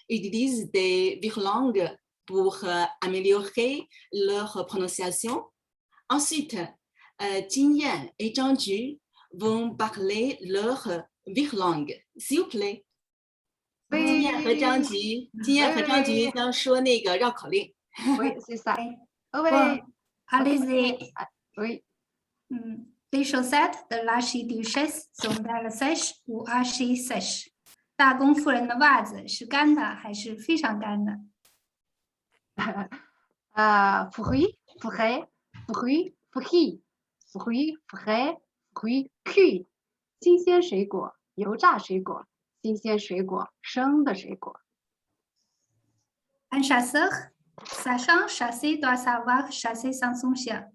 qui utilisent des virlangues pour améliorer leur prononciation. Ensuite, Jingyan et Zhangju vont parler leur virlangue. S'il vous plaît. 今天和张吉将说那个绕口令。Oui, c'est ça. Allez-y. Oui. Les chaussettes de l'archiduchesse sont-elles sèches ou archi sèches? 大公夫人的袜子是干的还是非常干的 Fruits, frais, fruits, frits. Fruits, frais, fruits, cuits. 新鲜水果，油炸水果。新鲜水果，生的水果。Un chasseur, sachant chasser doit savoir chasser sans son chien.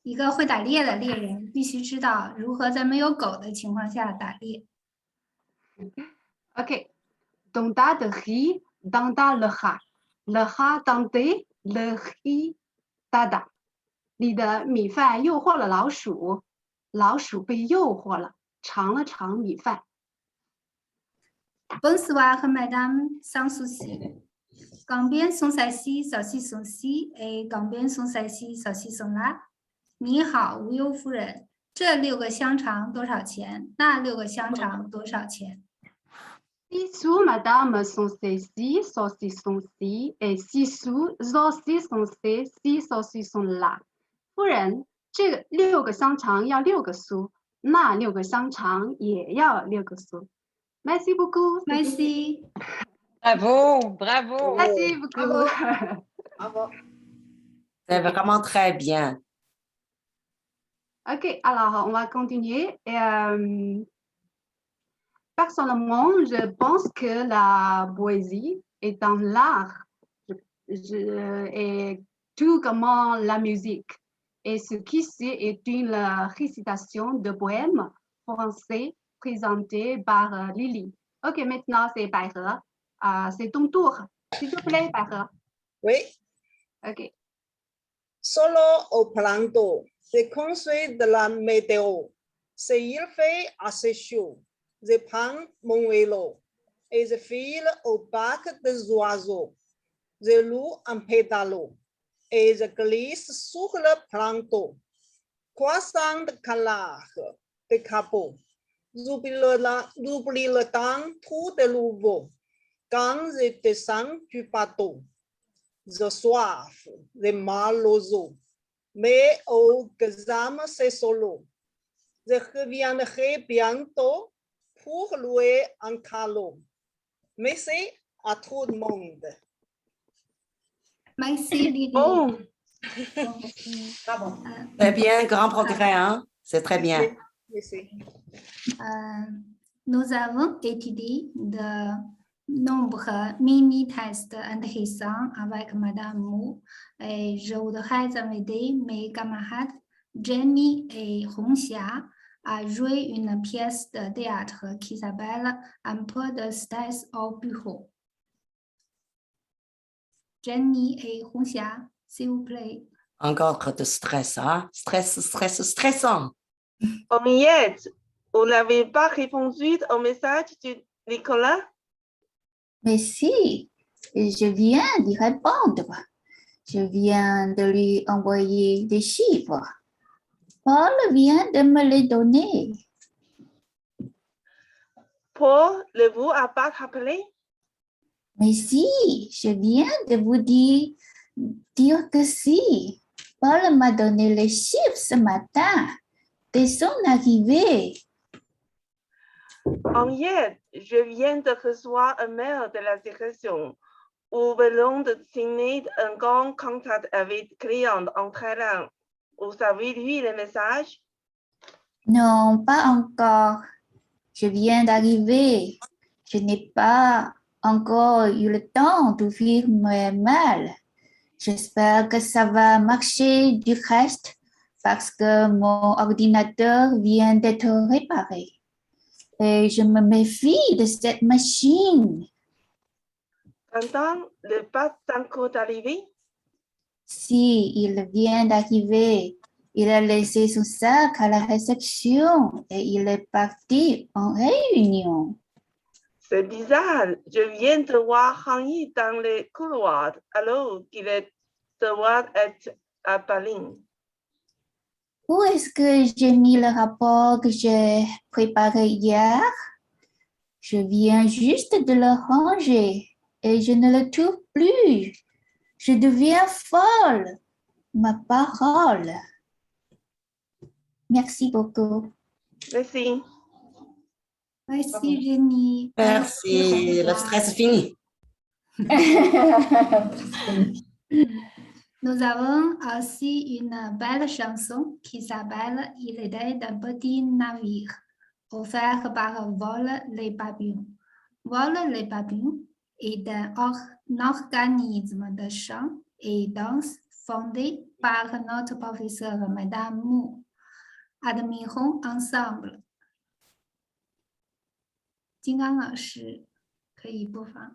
一个会打猎的猎人必须知道如何在没有狗的情况下打猎。OK. Dans ta de riz, dans ta le rat. Le rat dans des, le riz dada. 你的米饭诱惑了老鼠，老鼠被诱惑了，尝了尝米饭。Bonsoir, madame, sans souci. Combien sont celles-ci, celles-ci sont-ci, et combien sont celles-ci, celles-ci sont là? 你好，无忧夫人。这6个香肠多少钱？那6个香肠多少钱？ 6 sous, madame, sont ces-ci, ceux-ci sont-ci, et 6 sous, ceux-ci sont ces-ci, ceux-ci sont là. 夫人，这个6个香肠要6个苏，那6个香肠也要6个苏。Merci beaucoup. Merci. Bravo, bravo. Merci beaucoup. Bravo. C'est vraiment très bien. Ok, alors on va continuer. Personnellement, je pense que la poésie est un art, et tout comme la musique. Et ce qui est une récitation de poèmes français présenté par Lily. Ok, maintenant c'est Baïre. C'est ton tour. S'il te plaît, Baïre. Oui. Ok. Solo au planto, c'est conseil de la météo. C'est il fait assez chaud. Je prends mon vélo et je file au parc des oiseaux. Je loue un pédalo et je glisse sur le planto. Croissant de calage, de capot. J'oublie le temps tout de nouveau. Quand je descends du bateau, je soif, j'ai mal aux os. Mais au examen, c'est solo. Je reviendrai bientôt pour louer un calot. Merci à tout le monde. Merci, Lily. Bon. Bravo. Très bien, grand progrès, hein? C'est très bien. Merci. Nous avons étudié de nombreux mini-tests intéressants avec Madame Mou et je voudrais inviter mes camarades Jenny et Hongxia à jouer une pièce de théâtre qui s'appelle Un peu de stress au bureau. Jenny et Hongxia, s'il vous plaît. Encore de stress, hein? Stressant. Henriette, vous n'avez pas répondu au message de Nicolas? Mais si, je viens d'y répondre. Je viens de lui envoyer des chiffres. Paul vient de me les donner. Paul ne vous a pas rappelé? Mais si, je viens de vous dire que si. Paul m'a donné les chiffres ce matin dès son arrivée. Henriette, je viens de recevoir un mail de la direction où venons de signer un grand contrat avec client en Thaïlande. Vous avez lu le message? Non, pas encore. Je viens d'arriver. Je n'ai pas encore eu le temps d'ouvrir mes mails. J'espère que ça va marcher du reste parce que mon ordinateur vient d'être réparé. Et je me méfie de cette machine. Pendant le pas encore d'arriver? Si, il vient d'arriver. Il a laissé son sac à la réception et il est parti en réunion. C'est bizarre. Je viens de voir Henri dans les couloirs alors qu'il doit être à Paris. Où est-ce que j'ai mis le rapport que j'ai préparé hier? Je viens juste de le ranger et je ne le trouve plus. Je deviens folle. Ma parole. Merci beaucoup. Merci. Merci, Jenny. Merci. Le stress est fini. Nous avons aussi une belle chanson qui s'appelle Il était d'un petit navire, offert par Vol les Papillons. Vol les Papillons est un organisme de chant et danse fondé par notre professeure Madame Mou. Admirons ensemble. 金刚老师可以播放。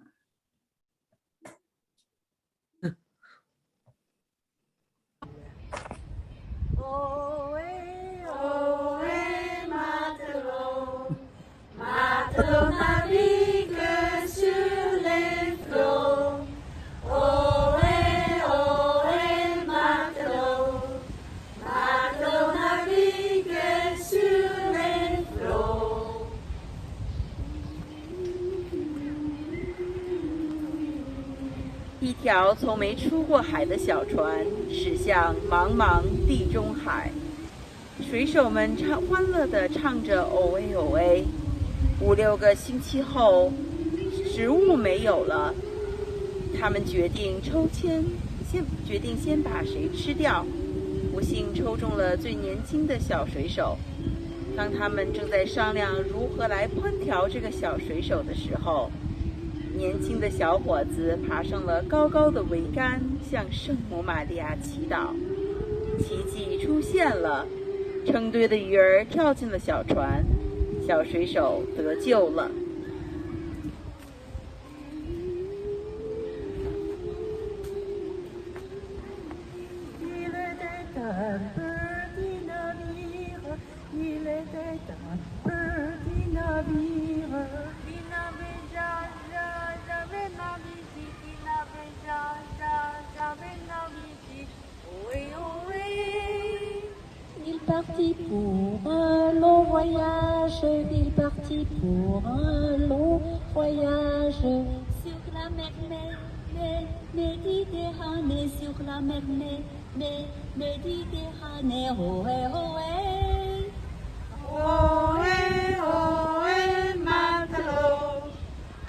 Matelot navigue sur les flots. Ohé, ohé, matelot. Matelot navigue 条从没出过海的小船驶向茫茫地中海，水手们欢乐地唱着哦喂哦喂。5-6个星期后，食物没有了，他们决定先把谁吃掉。不幸抽中了最年轻的小水手。当他们正在商量如何来烹调这个小水手的时候，年轻的小伙子爬上了高高的桅杆，向圣母玛利亚祈祷。奇迹出现了，成堆的鱼儿跳进了小船，小水手得救了。Il partit pour un long voyage, il partit pour un long voyage sur la mer Méditerranée, sur la mer Méditerranée, ohé, ohé. Ohé, ohé, matelot,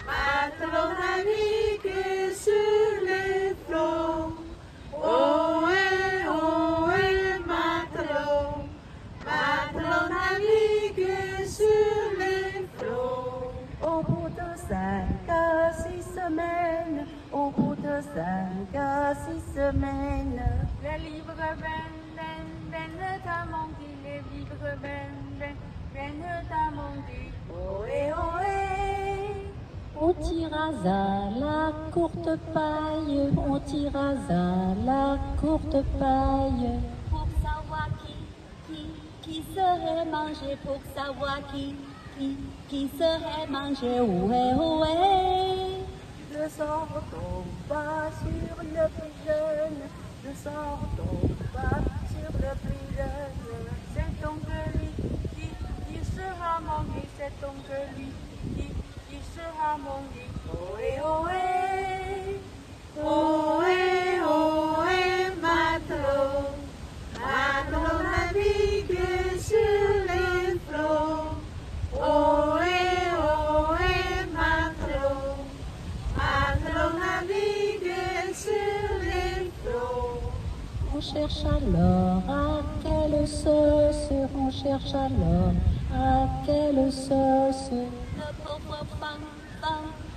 matelot navigue sur les flots. Ohé, ohé, matelot, matelot navigue sur les flots. Au bout de 5 à 6 semaines, au bout de 5 à 6 semaines, les livres viennent à mon dit, les livres viennent à mon dit. Ohé, ohé. on tira à la courte paille, on tira à la courte paille, pour savoir qui serait mangé, pour savoir qui serait mangé, oué, oué. Le sort tomba sur le plus jeune, le sort tomba sur le plus jeune. C'est donc lui qui sera mon lit, c'est donc lui qui sera mon lit. Ohé, ohé. Ohé, ohé, matelot, matelot navigue sur les flots. Ohé, ohé, matelot, matelot navigue sur les flots. On cherche alors à quelle sauce, on cherche alors à quelle sauce. Le pauvre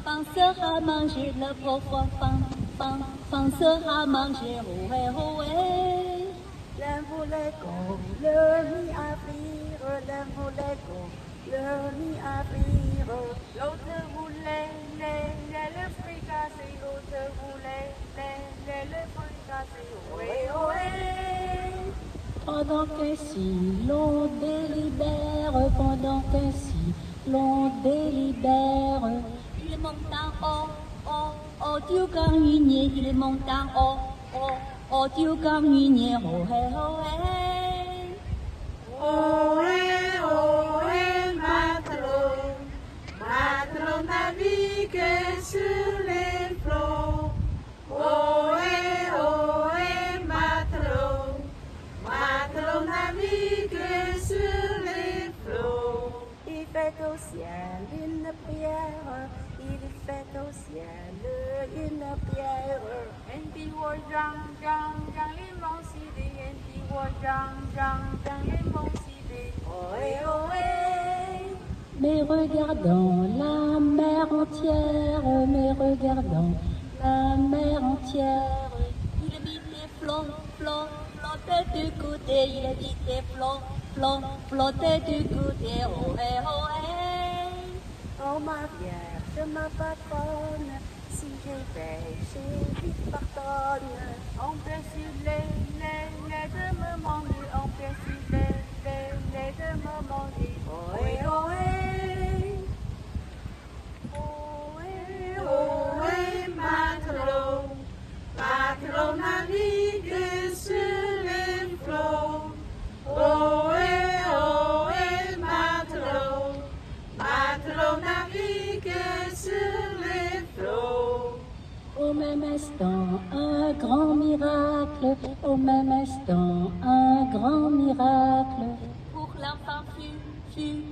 pan sera mangé, le pauvre pan sera mangé, ohé, ohé. L'un voulait qu'on le mit à frire, l'un voulait qu'on le mit à frire. L'autre voulait le fricasser, l'autre voulait le fricasser. Ohé, ohé. Pendant qu'ainsi l'on délibère, pendant qu'ainsi l'on délibère, il monte en haut du gagnier, il monte en haut du gagnier, ohé, ohé. Ohé, ohé, matelot, matelot navigue sur les flots. Ohé, ohé, matelot, matelot navigue sur les flots. Il fait au ciel une prière, il fait au ciel une prière. En die wordt jang limousine, en die wordt jang limousine. Ohé, ohé. Mais regardons la mer entière, mais regardons la mer entière. Il vit des flots, flotter du côté, il vit des flots, flotter du côté, ohé, ohé. Oh ma vierge, ma patronne, si j'ai péché, vite pardonne. On peut sur les de me manger, on peut sur les de me manger. Ohé, ohé. Ohé, ohé, matelot, matelot navigue sur les flots. Ohé, ohé, matelot, matelot navigue sur les flots. Au même instant, au même instant un grand miracle. Pour l'enfant et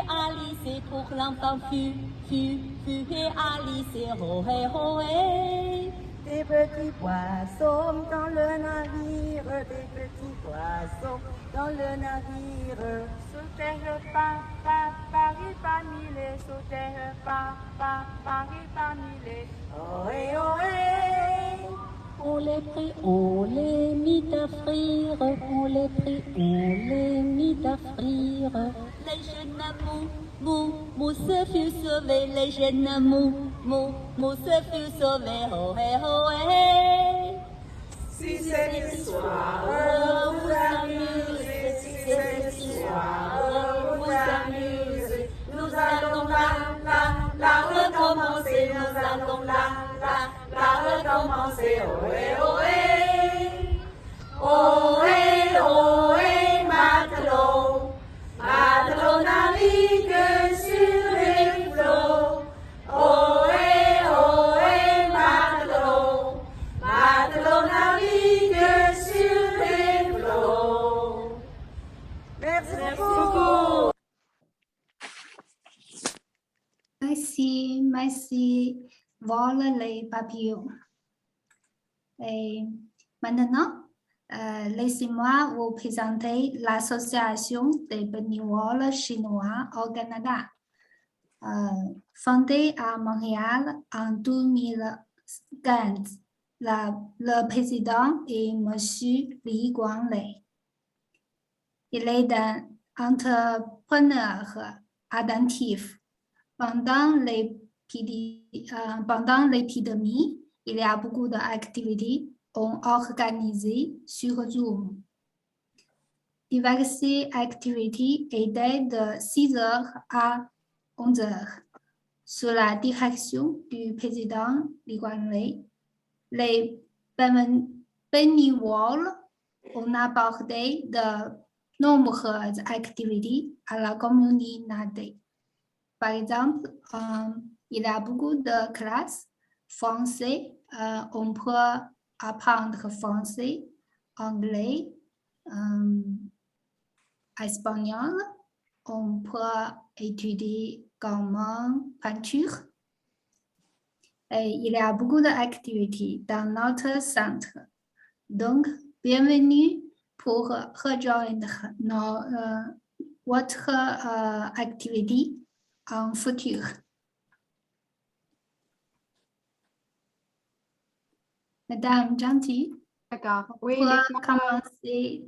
Alice, pour l'enfant et Alice, ohé, ohé. Des petits poissons dans le navire, des petits poissons dans le navire. Sautèrent Paris parmi les, sautèrent Paris parmi les. Ohé, ohé. On les prit, on les mit à frire, on les prit, on les mit à frire. Les jeunes mou se fut sauvé, les jeunes mou se fut sauvé, ohé, ohé. Si cette histoire vous amuse, si cette histoire vous amuse, nous allons la recommencer, nous allons la recommencer, ohé, ohé. Ohé, ohé, matelot, matelot navigue sur les flots. Ohé, ohé, matelot, matelot navigue sur les flots. Merci beaucoup. Merci, merci. Voilà les papillons. Et maintenant, laissez-moi vous présenter l'Association des bénévoles chinois au Canada. Fondée à Montréal en 2015, le président est M. Li Guanglei. Il est un entrepreneur attentif. Pendant l'épidémie, il y a beaucoup d'activités organisées sur Zoom. Diverses activités étaient de 6h à 11h. Sous la direction du président Li Guanglei, les bénévoles ont apporté de nombreuses activités à la communauté. Par exemple, il y a beaucoup de classes français. On peut apprendre français, anglais, espagnol. On peut étudier comment peinture. Et il y a beaucoup d'activités dans notre centre. Donc, bienvenue pour rejoindre votre activité en futur. Madame Gentil, d'accord. Oui, commencer.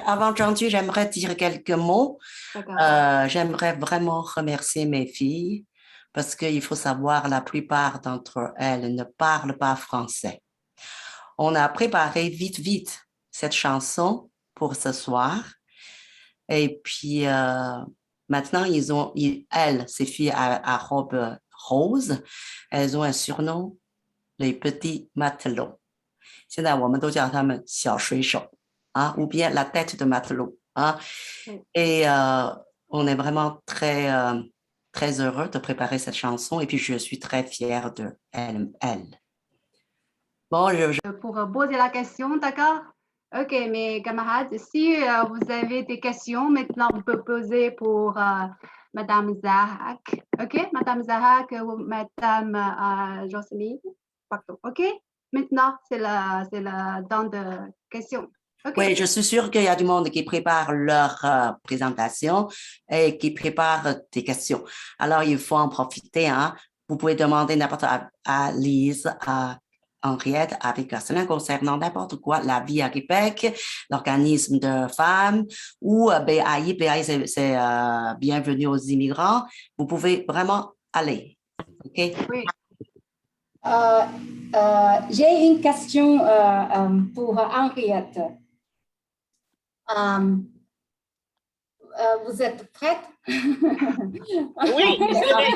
Avant Gentil, j'aimerais dire quelques mots. J'aimerais vraiment remercier mes filles parce qu'il faut savoir, la plupart d'entre elles ne parlent pas français. On a préparé vite cette chanson pour ce soir. Et puis, maintenant, elles, ces filles à robe rose, elles ont un surnom, les petits matelots. 现在我们都叫他们小水手 ou bien la tête de matelot. Et on est vraiment très heureux de préparer cette chanson et puis je suis très fière de elle. Bon, Pour poser la question, d'accord? Ok, mes camarades, si vous avez des questions, maintenant vous pouvez poser pour Madame Zahak. Ok, Madame Zahak ou Madame Jocelyne. Pardon. Ok, maintenant c'est le temps de questions. Okay. Oui, je suis sûre qu'il y a du monde qui prépare leur présentation et qui prépare des questions. Alors, il faut en profiter. Vous pouvez demander n'importe à Lise, à Henriette, avec Gosselin concernant n'importe quoi, la vie à Québec, l'organisme de femmes ou BAI. BAI, c'est bienvenue aux immigrants. Vous pouvez vraiment aller. OK? Oui. J'ai une question pour Henriette. Vous êtes prête? Oui,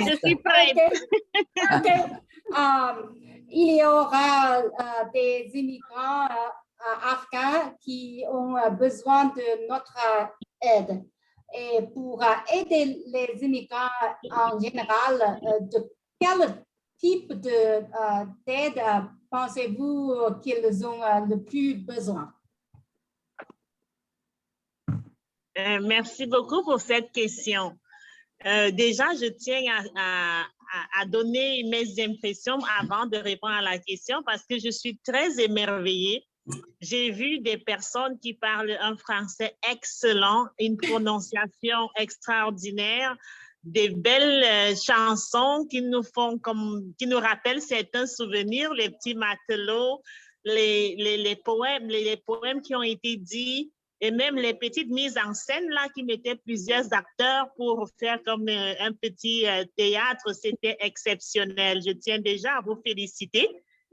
je suis prête. Il y aura des immigrants afghans qui ont besoin de notre aide. Et pour aider les immigrants en général, de quelle type d'aide pensez-vous qu'ils ont le plus besoin? Merci beaucoup pour cette question. Déjà, je tiens à donner mes impressions avant de répondre à la question parce que je suis très émerveillée. J'ai vu des personnes qui parlent un français excellent, une prononciation extraordinaire, des belles chansons qui nous rappellent certains souvenirs, les petits matelots, les poèmes qui ont été dits, et même les petites mises en scène là qui mettaient plusieurs acteurs pour faire comme un petit théâtre, c'était exceptionnel. Je tiens déjà à vous féliciter.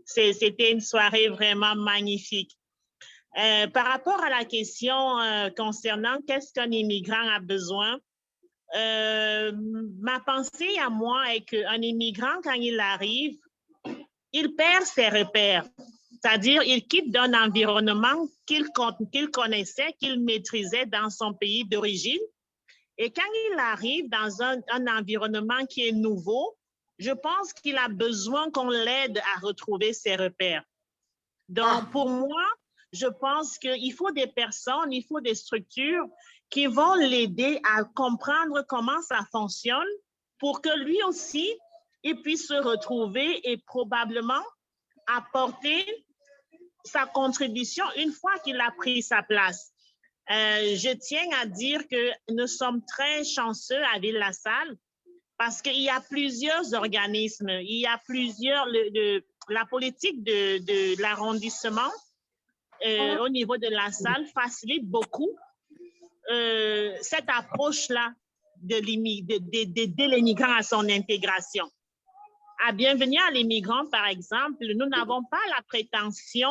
C'était une soirée vraiment magnifique. Par rapport à la question concernant qu'est-ce qu'un immigrant a besoin, ma pensée à moi est qu'un immigrant, quand il arrive, il perd ses repères. C'est-à-dire, il quitte d'un environnement qu'il connaissait, qu'il maîtrisait dans son pays d'origine. Et quand il arrive dans un environnement qui est nouveau, je pense qu'il a besoin qu'on l'aide à retrouver ses repères. Donc, pour moi, je pense qu'il faut des personnes, il faut des structures qui vont l'aider à comprendre comment ça fonctionne pour que lui aussi, il puisse se retrouver et probablement apporter sa contribution une fois qu'il a pris sa place. Je tiens à dire que nous sommes très chanceux à Ville-la-Salle parce qu'il y a plusieurs organismes, il y a plusieurs, la politique de l'arrondissement au niveau de la salle facilite beaucoup cette approche-là d'aider l'immigrant à son intégration. À Bienvenue à l'immigrant, par exemple, nous n'avons pas la prétention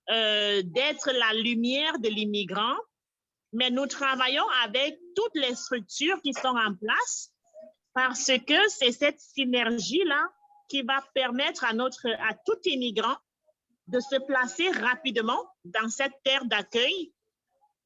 d'être la lumière de l'immigrant, mais nous travaillons avec toutes les structures qui sont en place parce que c'est cette synergie-là qui va permettre à tout immigrant de se placer rapidement dans cette terre d'accueil,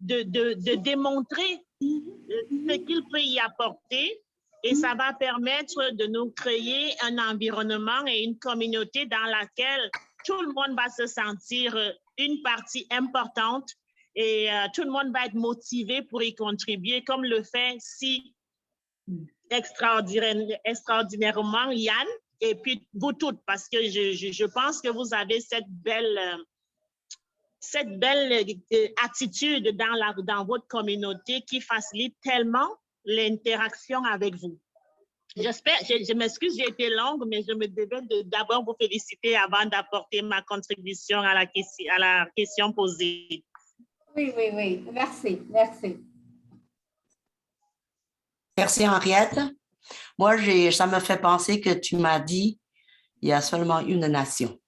de démontrer ce qu'il peut y apporter et ça va permettre de nous créer un environnement et une communauté dans laquelle tout le monde va se sentir une partie importante et tout le monde va être motivé pour y contribuer comme le fait si extraordinairement Yann et puis vous toutes parce que je pense que vous avez cette belle attitude dans votre communauté qui facilite tellement l'interaction avec vous. J'espère, je m'excuse, j'ai été longue, mais je me devais d'abord vous féliciter avant d'apporter ma contribution à la question posée. Oui, oui, oui. Merci, merci. Merci, Henriette. Moi, ça me fait penser que tu m'as dit il y a seulement une nation.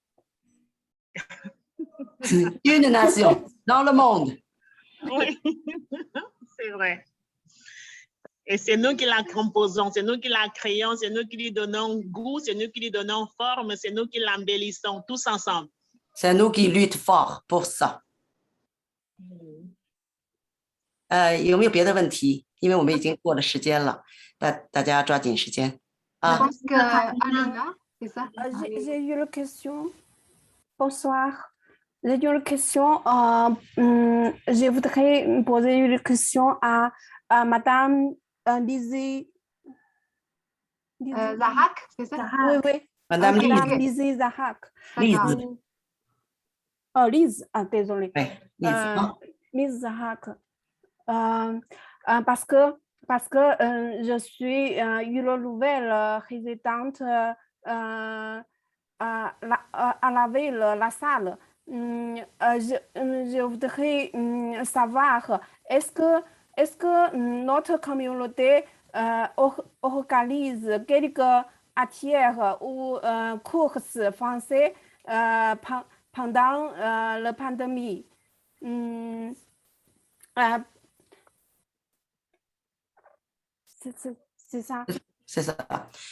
Une nation dans le monde. Oui, c'est vrai. Et c'est nous qui la composons, c'est nous qui la créons, c'est nous qui lui donnons goût, c'est nous qui lui donnons forme, c'est nous qui l'embellissons tous ensemble. C'est nous qui luttons fort pour ça. 有没有别的问题？因为我们已经过了时间了，大家抓紧时间啊。J'ai eu une question. Bonsoir. J'ai une question. Je voudrais poser une question à Madame Lizzie. Zahak, c'est ça? Oui, oui. Madame Lizzie Zahak. Lise. Oh, Lise. Ah, désolée. Ouais, Lise. Lise Zahak. Parce que je suis une nouvelle résidente à la ville, la salle. Je voudrais savoir, est-ce que notre communauté organise quelques ateliers ou courses français pendant la pandémie? C'est ça. C'est ça.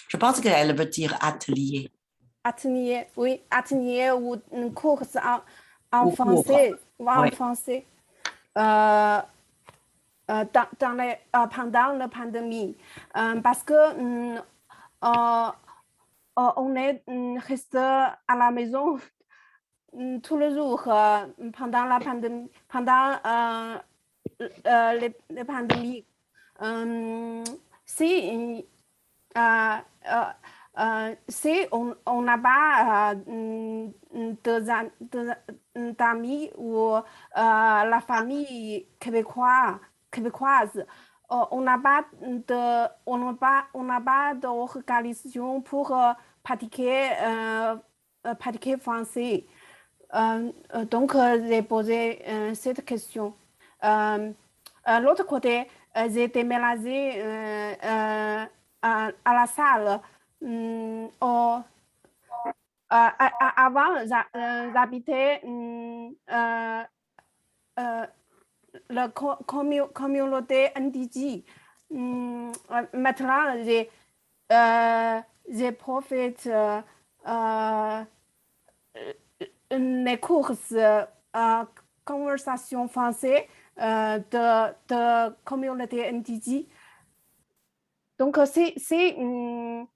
Je pense qu'elle veut dire atelier. Atelier, oui, atelier ou une course en français. En français. Pendant la pandémie. Parce que on est resté à la maison tous les jours pendant la pandémie, pendant les pandémies. Si on n'a pas d'amis ou la famille québécoise, on n'a pas d'organisation pour pratiquer français. Donc, j'ai posé cette question. L'autre côté, j'ai déménagé à la salle. Avant, j'habitais la communauté indigène. Maintenant, j'ai profité les cours conversation français de communauté indigène. Donc, c'est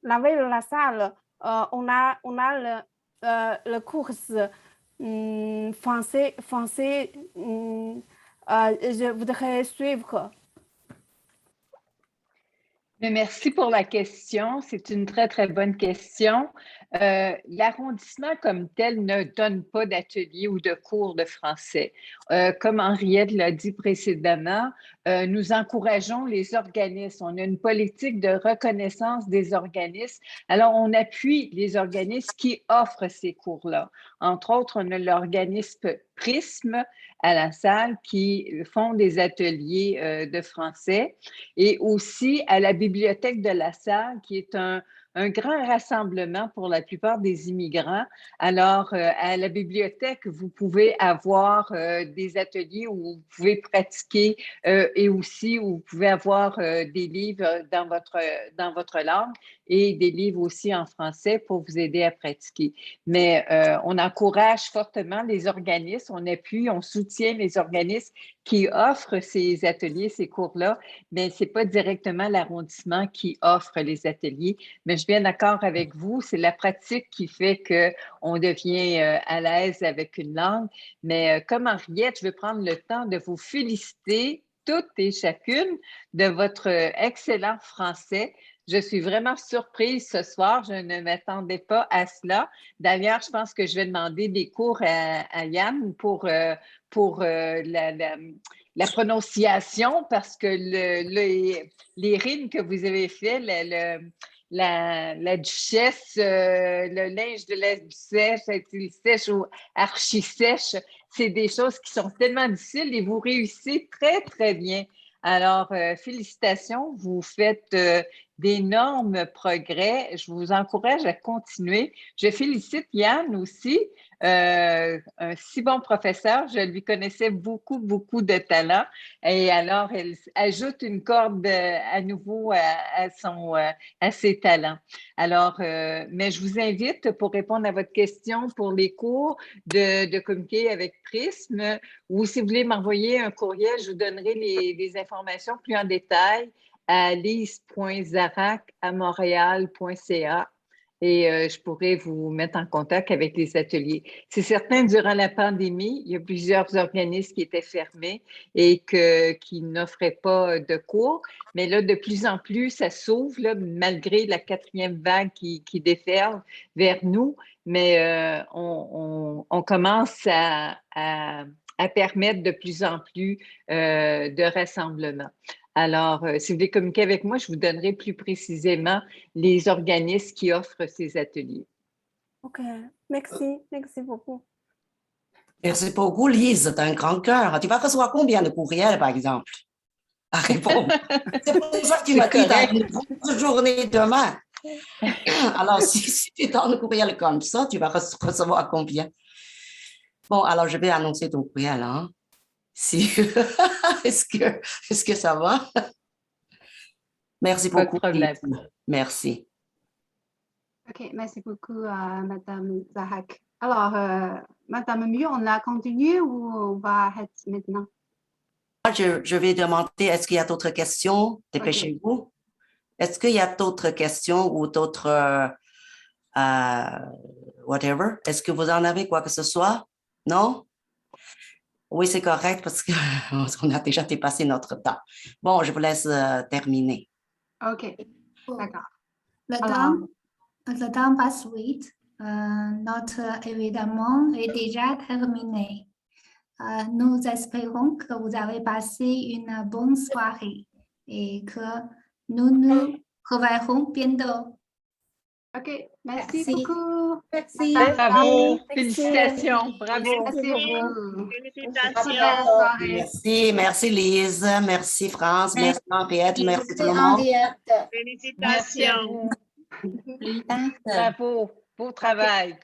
avec la salle, on a le cours français, je voudrais suivre. Mais merci pour la question. C'est une très, très bonne question. L'arrondissement comme tel ne donne pas d'atelier ou de cours de français. Comme Henriette l'a dit précédemment, nous encourageons les organismes. On a une politique de reconnaissance des organismes. Alors, on appuie les organismes qui offrent ces cours-là. Entre autres, on a l'organisme Prisme à la salle qui font des ateliers de français et aussi à la bibliothèque de la salle qui est un grand rassemblement pour la plupart des immigrants. Alors, à la bibliothèque, vous pouvez avoir des ateliers où vous pouvez pratiquer et aussi où vous pouvez avoir des livres dans votre langue et des livres aussi en français pour vous aider à pratiquer. Mais on encourage fortement les organismes, on appuie, on soutient les organismes qui offrent ces ateliers, ces cours-là, mais ce n'est pas directement l'arrondissement qui offre les ateliers. Mais je suis bien d'accord avec vous, c'est la pratique qui fait qu'on devient à l'aise avec une langue. Mais comme Henriette, je veux prendre le temps de vous féliciter toutes et chacune de votre excellent français. Je suis vraiment surprise ce soir. Je ne m'attendais pas à cela. D'ailleurs, je pense que je vais demander des cours à Yann pour la prononciation parce que les rimes que vous avez fait, la duchesse, le linge de la duchesse est-il sèche ou archi-sèche, c'est des choses qui sont tellement difficiles et vous réussissez très, très bien. Alors, félicitations, vous faites d'énormes progrès. Je vous encourage à continuer. Je félicite Yann aussi, un si bon professeur. Je lui connaissais beaucoup, beaucoup de talent. Et alors, elle ajoute une corde à nouveau à ses talents. Alors, mais je vous invite pour répondre à votre question pour les cours de communiquer avec Prisme ou si vous voulez m'envoyer un courriel, je vous donnerai les informations plus en détail à lise.zarac@montréal.ca et je pourrais vous mettre en contact avec les ateliers. C'est certain, durant la pandémie, il y a plusieurs organismes qui étaient fermés et qui n'offraient pas de cours, mais là, de plus en plus, ça s'ouvre, là, malgré la 4e vague qui déferle vers nous, mais on commence à permettre de plus en plus de rassemblements. Alors, si vous voulez communiquer avec moi, je vous donnerai plus précisément les organismes qui offrent ces ateliers. OK, merci beaucoup. Merci beaucoup, Lise, tu as un grand cœur. Tu vas recevoir combien de courriels, par exemple, à répondre? C'est pour ça que tu m'as dit que tu as une grosse journée demain. Alors, si tu donnes un courriel comme ça, tu vas recevoir combien? Bon, alors je vais annoncer ton courriel. Hein? Si... Est-ce que ça va? Merci beaucoup. Merci. OK, merci beaucoup, Madame Zahak. Alors, Madame Miu, on a continué ou on va arrêter maintenant? Je vais demander, est-ce qu'il y a d'autres questions? Dépêchez-vous. Est-ce qu'il y a d'autres questions ou d'autres whatever. Est-ce que vous en avez quoi que ce soit? Non? Oui, c'est correct parce qu'on a déjà dépassé notre temps. Bon, je vous laisse terminer. OK, d'accord. Le temps passe vite. Notre événement est déjà terminé. Nous espérons que vous avez passé une bonne soirée et que nous nous reverrons bientôt. OK, merci beaucoup. Merci. Bravo, félicitations, bravo. Merci, merci Lise, merci France, merci Henriette, merci tout le monde. Félicitations. Bravo, beau travail.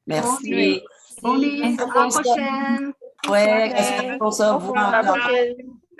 Merci. Bonne nuit, à la prochaine. Ouais, on se voit.